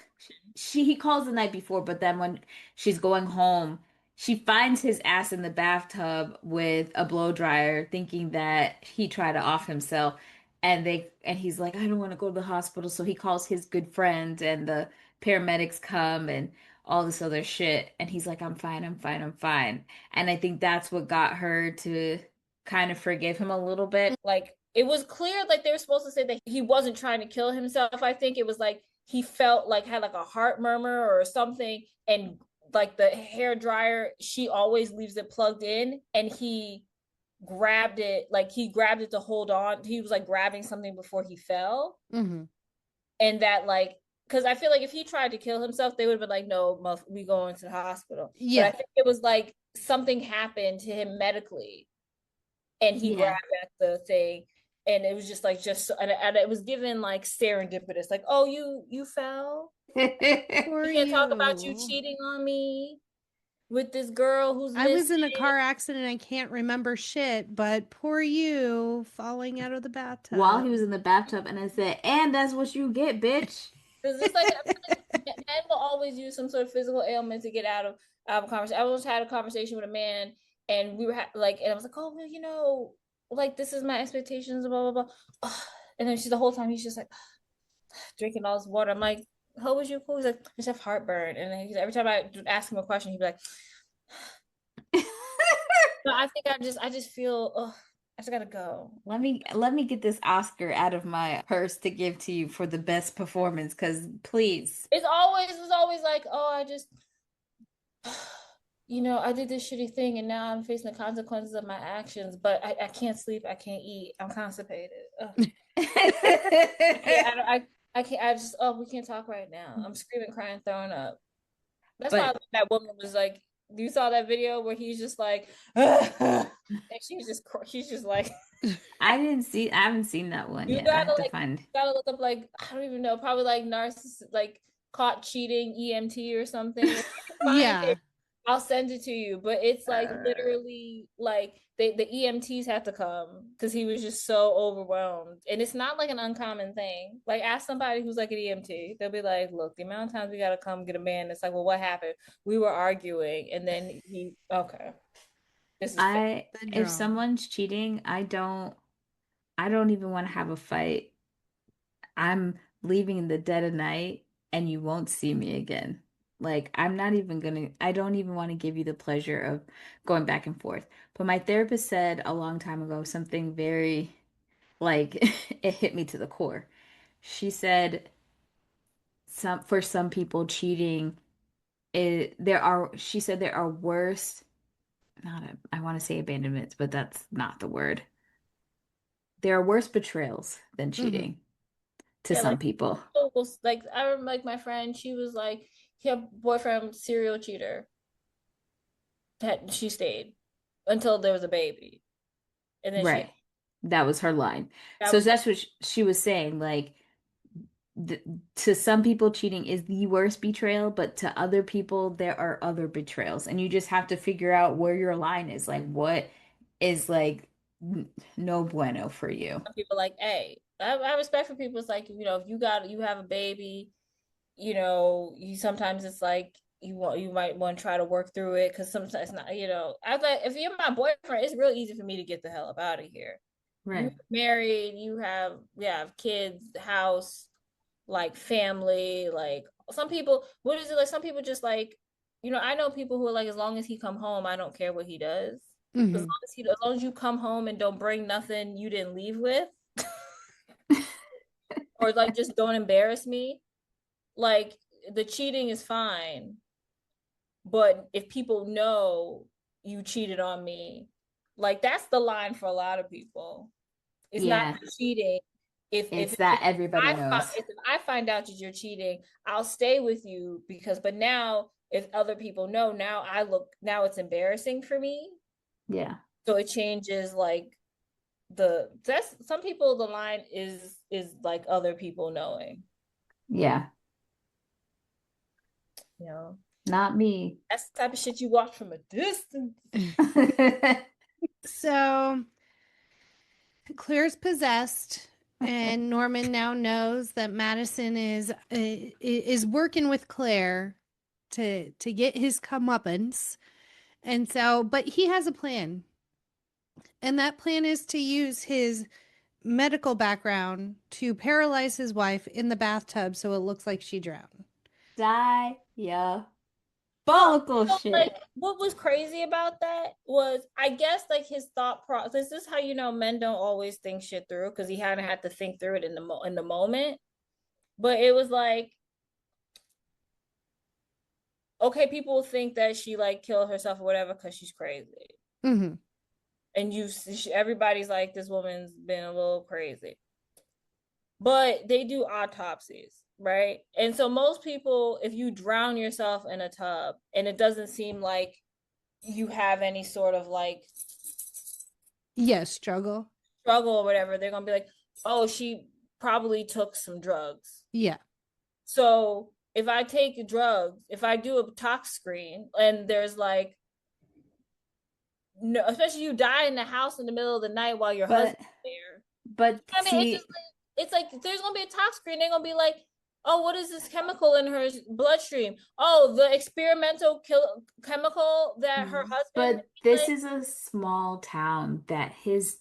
he calls the night before, but then when she's going home, she finds his ass in the bathtub with a blow dryer, thinking that he tried to off himself. And he's like, I don't want to go to the hospital. So he calls his good friend and the paramedics come and all this other shit. And he's like, I'm fine, I'm fine, I'm fine. And I think that's what got her to kind of forgive him a little bit. Like it was clear like they were supposed to say that he wasn't trying to kill himself. I think it was like he felt like had like a heart murmur or something, and like the hair dryer, she always leaves it plugged in, and he grabbed it to hold on. He was like grabbing something before he fell. Mm-hmm. And that like because I feel like if he tried to kill himself, they would have been like, no, we going to the hospital. Yeah. But I think it was like something happened to him medically, and he Yeah. grabbed at the thing, and it was just like and it was given like serendipitous, like, oh, you fell. Poor We can't talk about you. you cheating on me with this girl who's I was in a missing. car accident. I can't remember shit, but poor you falling out of the bathtub. While he was in the bathtub, and I said, and that's what you get, bitch. Because it's like men will always use some sort of physical ailment to get out of a conversation. I once had a conversation with a man, and we were like, and I was like, oh, well, like this is my expectations, blah blah blah. And then the whole time he's just like drinking all this water. I'm like, how was you cool? He's like, I just have heartburn. And then every time I ask him a question, he'd be like, no, I think I just feel, I just gotta go. Let me get this Oscar out of my purse to give to you for the best performance, because please. It was always like, oh, I just, I did this shitty thing, and now I'm facing the consequences of my actions, but I can't sleep, I can't eat, I'm constipated. I can't, we can't talk right now. I'm screaming, crying, throwing up. That's why But that woman was like, you saw that video where he's just like, and she's just like, I haven't seen that one you yet. I gotta have to like, find. you gotta look up like, I don't even know, probably like narcissist, like caught cheating EMT or something. Find Yeah. it, I'll send it to you. But it's like literally like the EMTs have to come because he was just so overwhelmed. And it's not like an uncommon thing. Like ask somebody who's like an EMT. They'll be like, look, the amount of times we gotta come get a man. It's like, well, what happened? We were arguing, and then okay. This is If someone's cheating, I don't even want to have a fight. I'm leaving in the dead of night and you won't see me again. Like, I don't even want to give you the pleasure of going back and forth. But my therapist said a long time ago something very, like, it hit me to the core. She said, for some people, cheating, she said there are worse, I want to say abandonments, but that's not the word. There are worse betrayals than cheating to yeah, some like people. like I remember like my friend, she was like her boyfriend serial cheater. She stayed until there was a baby, and then Right. That was her line. that So was that's what she was saying. Like, th to some people, cheating is the worst betrayal, but to other people, there are other betrayals. And you just have to figure out where your line is. Like, what is like no bueno for you? some people like, hey, I respect for people. It's like if you have a baby, you sometimes it's like you might want to try to work through it because sometimes it's not. I was like, if you're my boyfriend, it's real easy for me to get the hell up out of here. You're Right. married, you have kids, house, like family, like some people, what is it like? Some people just like, I know people who are like, as long as he come home, I don't care what he does. Mhm. As long as you come home and don't bring nothing you didn't leave with, or like just don't embarrass me. Like the cheating is fine, but if people know you cheated on me, like that's the line for a lot of people. It's not Yeah. cheating. It's that everybody knows. If I find out that you're cheating, I'll stay with you but now if other people know, now it's embarrassing for me. Yeah. So it changes like that's some people the line is like other people knowing. Yeah. You know, Not me. that's the type of shit you watch from a distance. So Claire's possessed. And Norman now knows that Madison is working with Claire to get his comeuppance. And so, but he has a plan. And that plan is to use his medical background to paralyze his wife in the bathtub so it looks like she drowned. Diabolical So, like, shit. what was crazy about that was, I guess, like his thought process. This is how you know men don't always think shit through, because he hadn't had to think through it in the moment. But it was like, okay, people think that she like killed herself or whatever because she's crazy, Mm-hmm. and everybody's like, this woman's been a little crazy. But they do autopsies, right? And so most people, if you drown yourself in a tub and it doesn't seem like you have any sort of like Yes, struggle. struggle or whatever, they're gonna be like, oh, she probably took some drugs. Yeah. So if I take drugs, if I do a tox screen and there's like, no, especially you die in the house in the middle of the night while your But husband's there. but I mean, see, it's like there's gonna be a tox screen. They're gonna be like, oh, what is this chemical in her bloodstream? Oh, the experimental chemical that her husband. but this Like, is a small town that he's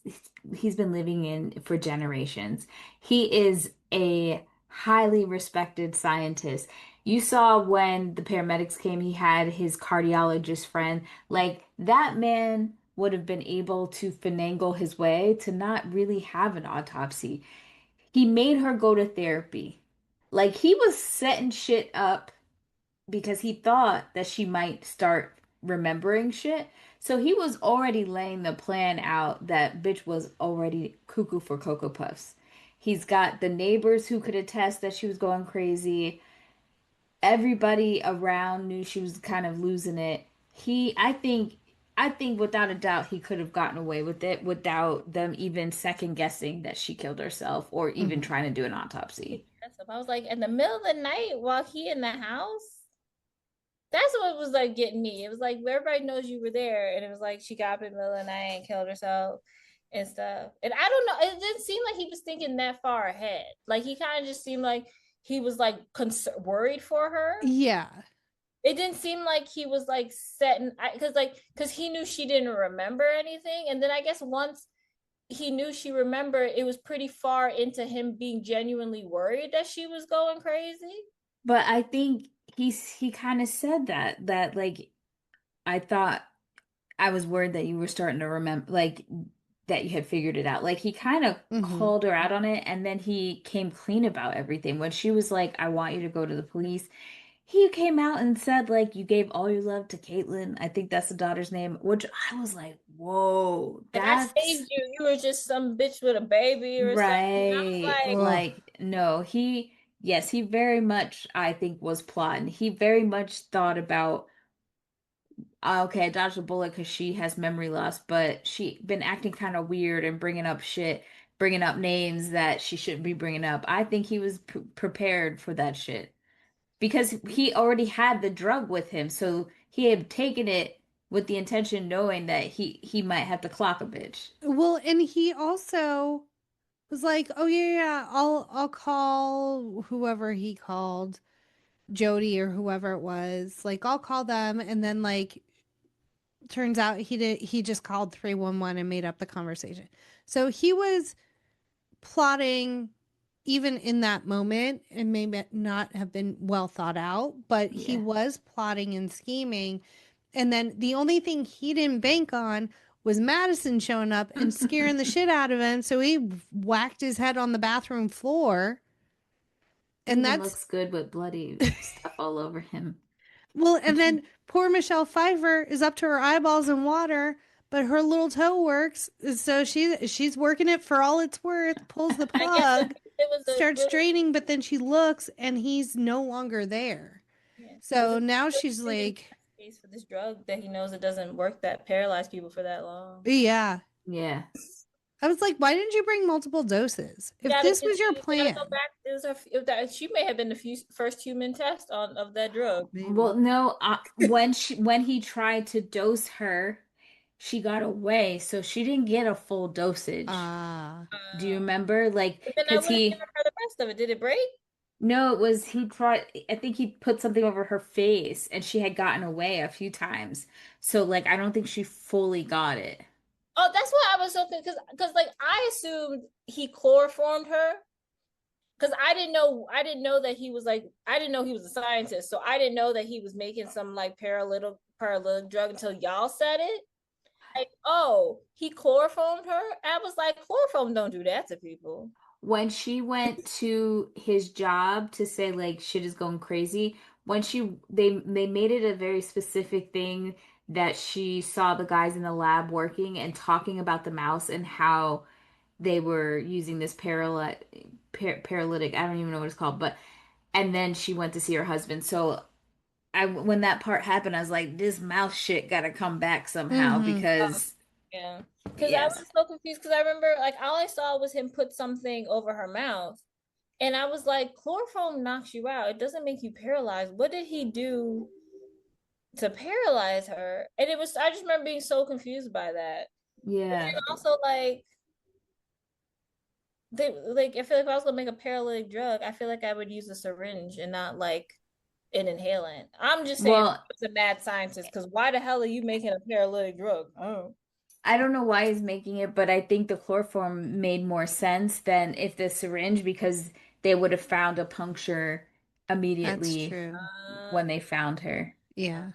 been living in for generations. He is a highly respected scientist. You saw when the paramedics came, he had his cardiologist friend. Like that man would have been able to finagle his way to not really have an autopsy. He made her go to therapy. Like he was setting shit up because he thought that she might start remembering shit. So he was already laying the plan out that bitch was already cuckoo for Cocoa Puffs. He's got the neighbors who could attest that she was going crazy. Everybody around knew she was kind of losing it. I think without a doubt he could have gotten away with it without them even second guessing that she killed herself or even Mm-hmm. trying to do an autopsy. I was like, in the middle of the night while he in the house. That's what was like getting me. It was like everybody knows you were there, and it was like she got up in the middle of the night and killed herself and stuff. And I don't know. It didn't seem like he was thinking that far ahead. Like he kind of just seemed like he was like worried for her. Yeah. It didn't seem like he was like setting, because he knew she didn't remember anything, and then I guess once he knew she remembered, it was pretty far into him being genuinely worried that she was going crazy. But I think he kind of said that like I thought I was worried that you were starting to remember like that you had figured it out. Like he kind of Mm-hmm. called her out on it and then he came clean about everything. When she was like, I want you to go to the police, he came out and said like you gave all your love to Caitlin. I think that's the daughter's name, which I was like, whoa, Like, I that's saved you. You were just some bitch with a baby or something. I right. was like, Oh. Like, no, yes, he very much, I think, was plotting. He very much thought about, okay, I dodged a bullet because she has memory loss, but she been acting kind of weird and bringing up shit, bringing up names that she shouldn't be bringing up. I think he was prepared for that shit because he already had the drug with him, so he had taken it with the intention, knowing that he might have to clock a bitch. Well, and he also was like, "Oh yeah, yeah, I'll call whoever he called, Jody or whoever it was. Like I'll call them." And then like turns out he just called 311 and made up the conversation. So he was plotting even in that moment and may not have been well thought out, but he Yeah. was plotting and scheming. And then the only thing he didn't bank on was Madison showing up and scaring the shit out of him. So he whacked his head on the bathroom floor. And Even that's looks good with bloody stuff all over him. well, and then poor Michelle Pfeiffer is up to her eyeballs in water, but her little toe works. So she's working it for all it's worth, pulls the I guess plug, it was a starts really, draining, but then she looks and he's no longer there. yeah, it was So a now really she's big like, case for this drug that he knows it doesn't work, that paralyze people for that long. yeah. Yeah. I was like, why didn't you bring multiple doses? If Gotta this was your gotta go plan, back. She may have been the first human test on of that drug. maybe. Well, no, when he tried to dose her, she got away, so she didn't get a full dosage. Ah. Do you remember? Like, But then I because would have given her the rest of it. Did it break? no, it was, he tried, I think he put something over her face and she had gotten away a few times. So, like, I don't think she fully got it. Oh, that's why I was so confused. Because like I assumed he chloroformed her. Because I didn't know that he was like, I didn't know he was a scientist. So I didn't know that he was making some like paralytic drug until y'all said it. Like, oh, he chloroformed her. I was like, chloroform don't do that to people. When she went to his job to say like shit is going crazy, when they made it a very specific thing that she saw the guys in the lab working and talking about the mouse and how they were using this paralytic, I don't even know what it's called, but and then she went to see her husband. So when that part happened, I was like, this mouse shit gotta come back somehow Mm-hmm. because Yeah. Because I yes. was so confused because I remember like all I saw was him put something over her mouth. And I was like, chloroform knocks you out. It doesn't make you paralyzed. What did he do to paralyze her? And it was, I just remember being so confused by that. But Yeah. then also like I feel like if I was gonna make a paralytic drug, I feel like I would use a syringe and not like an inhalant. I'm just saying Well, it's a mad scientist because why the hell are you making a paralytic drug? Oh. I don't know why he's making it, but I think the chloroform made more sense than if the syringe because they would have found a puncture That's immediately true. when they found her. Yeah.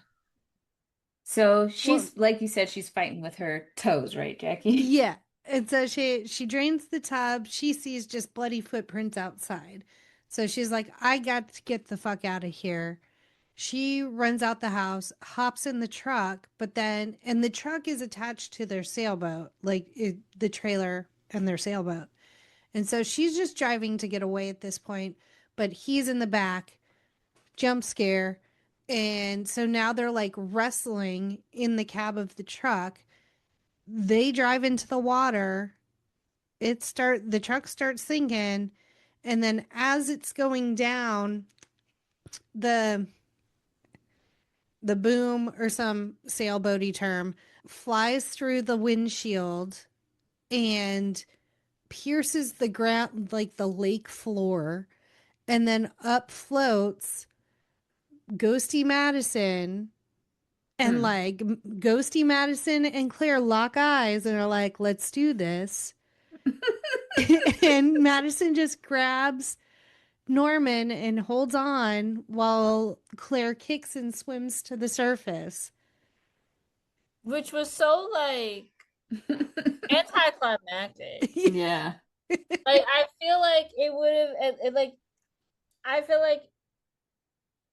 So Well, she's like you said, she's fighting with her toes, right, Jackie? yeah. And so she drains the tub. She sees just bloody footprints outside. So she's like, I got to get the fuck out of here. She runs out the house, hops in the truck, but then, and the truck is attached to their sailboat, the trailer and their sailboat. And so she's just driving to get away at this point, but he's in the back, jump scare. And so now they're like wrestling in the cab of the truck. They drive into the water. The truck starts sinking. And then as it's going down, the the boom or some sailboaty term flies through the windshield and pierces the ground like the lake floor and then up floats ghosty Madison and Hmm. like ghosty Madison and Claire lock eyes and are like, let's do this. And Madison just grabs Norman and holds on while Claire kicks and swims to the surface. Which was so like anticlimactic. Yeah. Like I feel like it would have like I feel like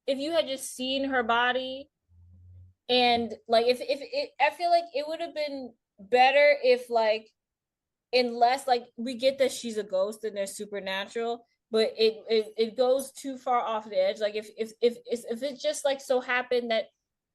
if you had just seen her body and like if it I feel like it would have been better if like unless like we get that she's a ghost and they're supernatural, but it goes too far off the edge. Like if it just like so happened that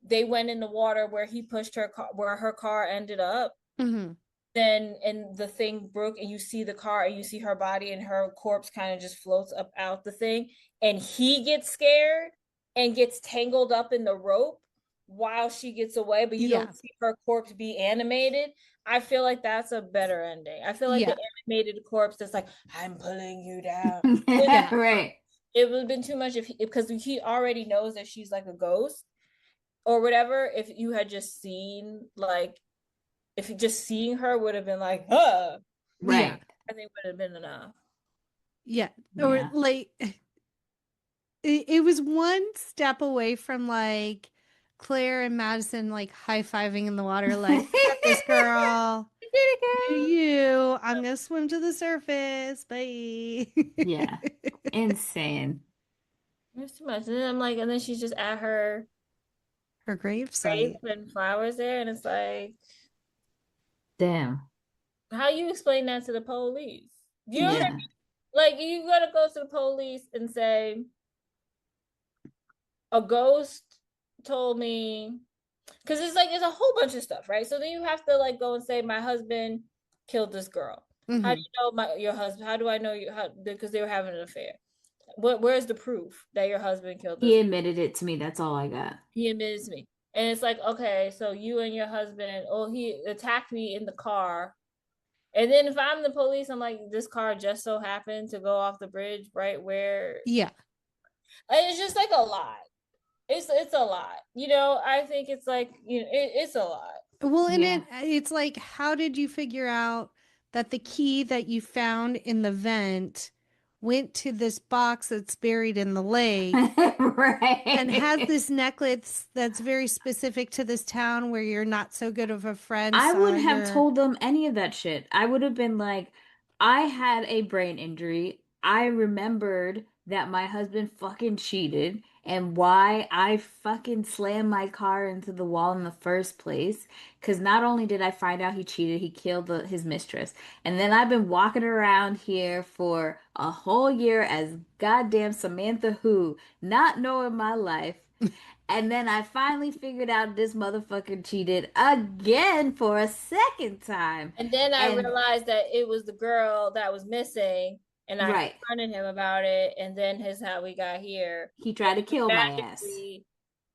they went in the water where he pushed her car where her car ended up, Mm-hmm. then and the thing broke and you see the car and you see her body and her corpse kind of just floats up out the thing and he gets scared and gets tangled up in the rope while she gets away but you Yeah. don't see her corpse be animated. I feel like that's a better ending. I feel like Yeah. the animated corpse that's like I'm pulling you down. Yeah. Right. It would have been too much if because he already knows that she's like a ghost or whatever. If you had just seen like if just seeing her would have been like, huh, Yeah. Right. I think would have been enough. Yeah. Or Yeah. like it was one step away from like Claire and Madison like high-fiving in the water, like, you got this girl. You did it, Do girl. you. I'm gonna swim to the surface. Bye. Yeah. Insane. It's too much. And then I'm like, and then she's just at her Her grave gravesite. and flowers there, and it's like, Damn. how you explain that to the police? You know what I Yeah. mean? Like you gotta go to the police and say, a ghost told me because it's like it's a whole bunch of stuff, right? So then you have to like go and say, my husband killed this girl. How do Mm-hmm. you know your husband? How do I know you? How because they were having an affair. Where's the proof that your husband killed this He girl? admitted it to me. That's all I got. He admits me. And it's like, okay, so you and your husband, oh, he attacked me in the car. And then if I'm the police, I'm like, this car just so happened to go off the bridge right where Yeah. it's just like a lot. It's a lot. I think it's like, it's a lot. Well, and Yeah. it's like, how did you figure out that the key that you found in the vent went to this box that's buried in the lake and has Right. this necklace that's very specific to this town where you're not so good of a friend I saw wouldn't have your told them any of that shit. I would have been like, I had a brain injury. I remembered that my husband fucking cheated and why I fucking slammed my car into the wall in the first place. Because not only did I find out he cheated, he killed his mistress. And then I've been walking around here for a whole year as goddamn Samantha Who, not knowing my life. And then I finally figured out this motherfucker cheated again for a second time. And then I And realized that it was the girl that was missing, and I right, confronted him about it. And then here's how we got here. he And tried to kill my ass. magically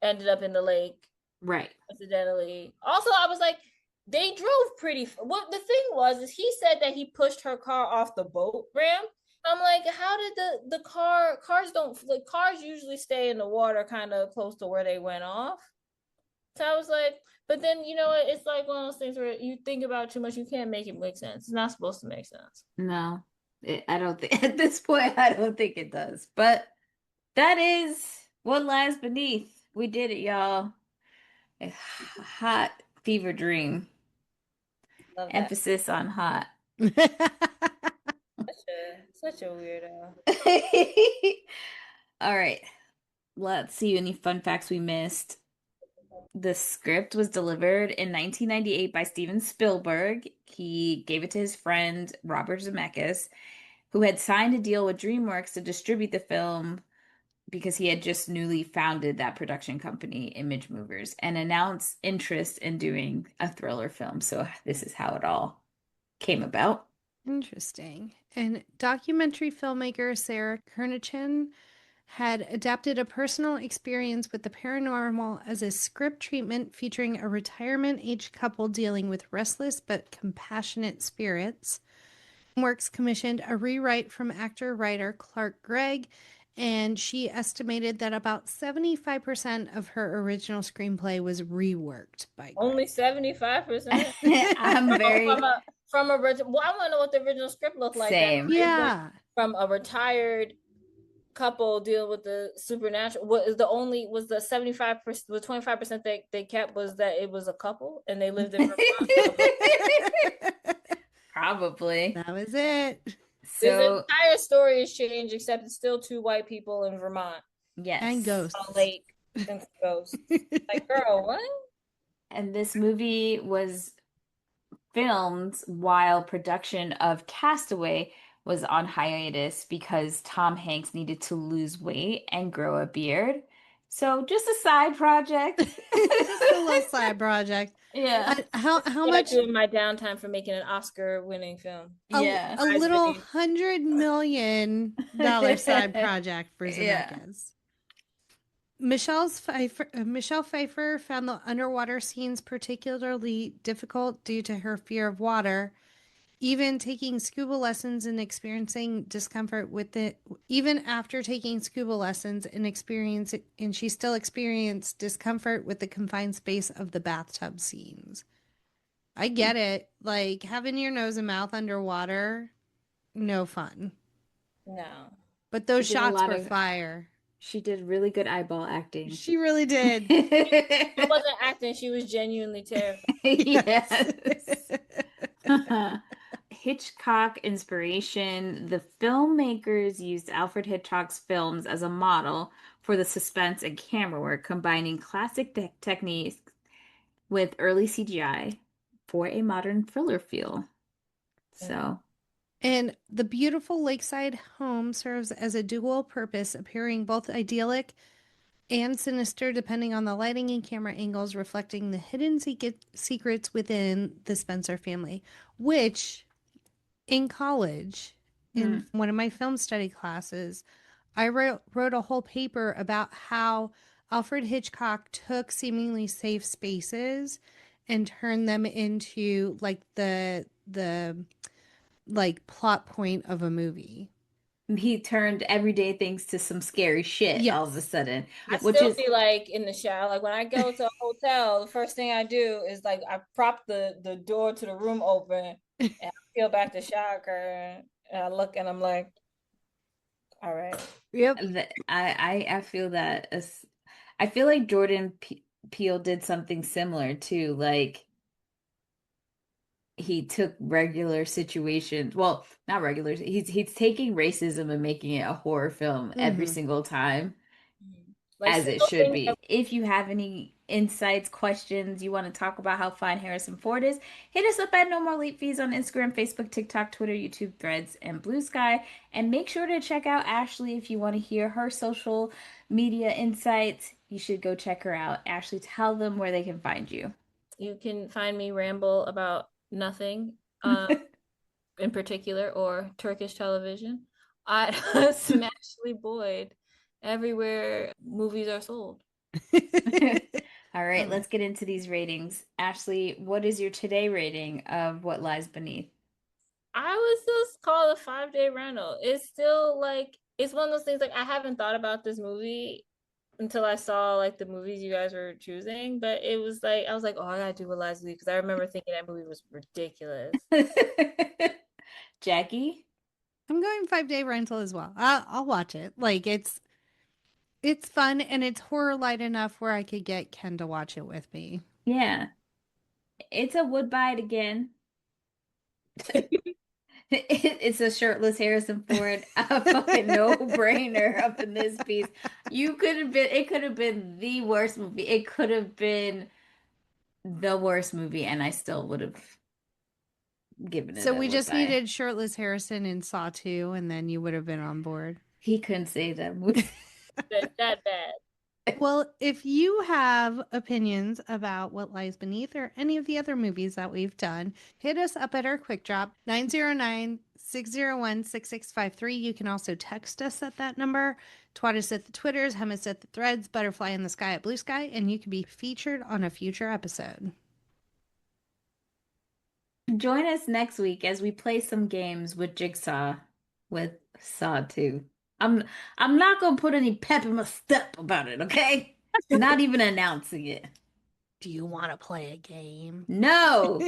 ended up in the lake, Right. accidentally. Also, I was like, they drove pretty. What the thing was is he said that he pushed her car off the boat ramp. I'm like, how did the cars don't like cars usually stay in the water kind of close to where they went off. So I was like, but then it's like one of those things where you think about it too much, you can't make it make sense. It's not supposed to make sense. No, I don't think at this point, I don't think it does. But that is what lies beneath. We did it, y'all. A hot fever dream. Love that. Emphasis on hot. Such a weirdo. All right. Let's see any fun facts we missed. The script was delivered in 1998 by Steven Spielberg. He gave it to his friend Robert Zemeckis, who had signed a deal with DreamWorks to distribute the film because he had just newly founded that production company, Image Movers, and announced interest in doing a thriller film. So this is how it all came about. Interesting. And documentary filmmaker Sarah Kernachan had adapted a personal experience with the paranormal as a script treatment featuring a retirement-age couple dealing with restless but compassionate spirits. Works commissioned a rewrite from actor-writer Clark Gregg, and she estimated that about 75% of her original screenplay was reworked by Only Gregg. 75%. I'm very From a well, I want to know what the original script looked like. same. Yeah. From a retired couple deal with the supernatural. What is the only was the 75%, the 25% they kept was that it was a couple and they lived in Vermont. Probably. That was it. The So, entire story has changed, except it's still two white people in Vermont. yes. And On a ghosts. lake and ghosts. Like, girl, what? And this movie was filmed while production of Castaway was on hiatus because Tom Hanks needed to lose weight and grow a beard. So just a side project. Just a little side project. Yeah. How What much? I do in my downtime for making an Oscar-winning film. Yeah. A little Prize $100 million side project for Yeah. Zemeckis. Michelle Pfeiffer found the underwater scenes particularly difficult due to her fear of water. Even taking scuba lessons and experiencing discomfort with it, even after taking scuba lessons and she still experienced discomfort with the confined space of the bathtub scenes. I get it. Like having your nose and mouth underwater, no fun. No. But those She did a shots lot were of fire. She did really good eyeball acting. She really did. She wasn't acting, she was genuinely terrified. Yes. Hitchcock inspiration. The filmmakers used Alfred Hitchcock's films as a model for the suspense and camera work, combining classic techniques with early CGI for a modern thriller feel. So, And the beautiful lakeside home serves as a dual purpose, appearing both idyllic and sinister depending on the lighting and camera angles, reflecting the hidden secrets within the Spencer family, which in college, in one of my film study classes, I wrote a whole paper about how Alfred Hitchcock took seemingly safe spaces and turned them into like the like plot point of a movie. He turned everyday things to some scary shit all of a Yes. sudden, I which still is be like in the shower. Like when I go to a hotel, the first thing I do is like I prop the door to the room open and I peel back the shower curtain and I look and I'm like, all right. Yep. I feel that I feel like Jordan Peele did something similar too. Like he took regular situations, well, not regular. He's taking racism and making it a horror film every Mm-hmm. single time, Like as it simple should things be. If you have any insights, questions, you want to talk about how fine Harrison Ford is, hit us up at No More Late Fees on Instagram, Facebook, TikTok, Twitter, YouTube, Threads, and Blue Sky. And make sure to check out Ashley if you want to hear her social media insights. You should go check her out. Ashley, tell them where they can find you. you can find me ramble about nothing in particular or Turkish television. I Smashley Boyd everywhere movies are sold. All right, let's get into these ratings. Ashley, what is your today rating of What Lies Beneath? I would still call it a 5-day rental. It's still like it's one of those things like I haven't thought about this movie until I saw like the movies you guys were choosing, but it was like I was like, oh, I gotta do What Lies Beneath because I remember thinking that movie was ridiculous. Jackie? I'm going 5-day rental as well. I'll watch it. Like it's fun and it's horror light enough where I could get Ken to watch it with me. Yeah, it's a would buy it again. It's a shirtless Harrison Ford, a fucking no-brainer up in this piece. It could have been the worst movie. It could have been the worst movie, and I still would have given it So a we would just buy. needed shirtless Harrison in Saw 2 and then you would have been on board. He couldn't save that movie. That bad. Well, if you have opinions about What Lies Beneath or any of the other movies that we've done, hit us up at our quick drop 909-601-6653. You can also text us at that number, twat us at the Twitters, hum us at the Threads, butterfly in the sky at Blue Sky, and you can be featured on a future episode. Join us next week as we play some games with Jigsaw with Saw 2. I'm not gonna put any pep in my step about it, okay? Not even announcing it. Do you want to play a game? No.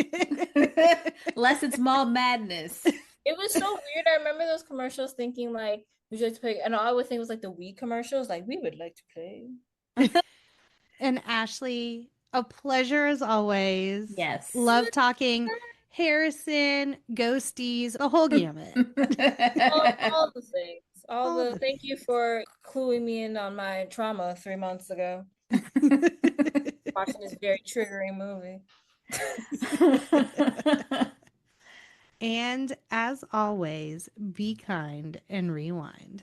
Unless it's Mall Madness. It was so weird. I remember those commercials thinking like would you like to play and all I would think was like the Wii commercials, like we would like to play. And Ashley, a pleasure as always. Yes. Love talking Harrison, ghosties, the whole gamut. All the things. Thank you things. for cluing me in on my trauma 3 months ago. Watching this very triggering movie. And as always, be kind and rewind.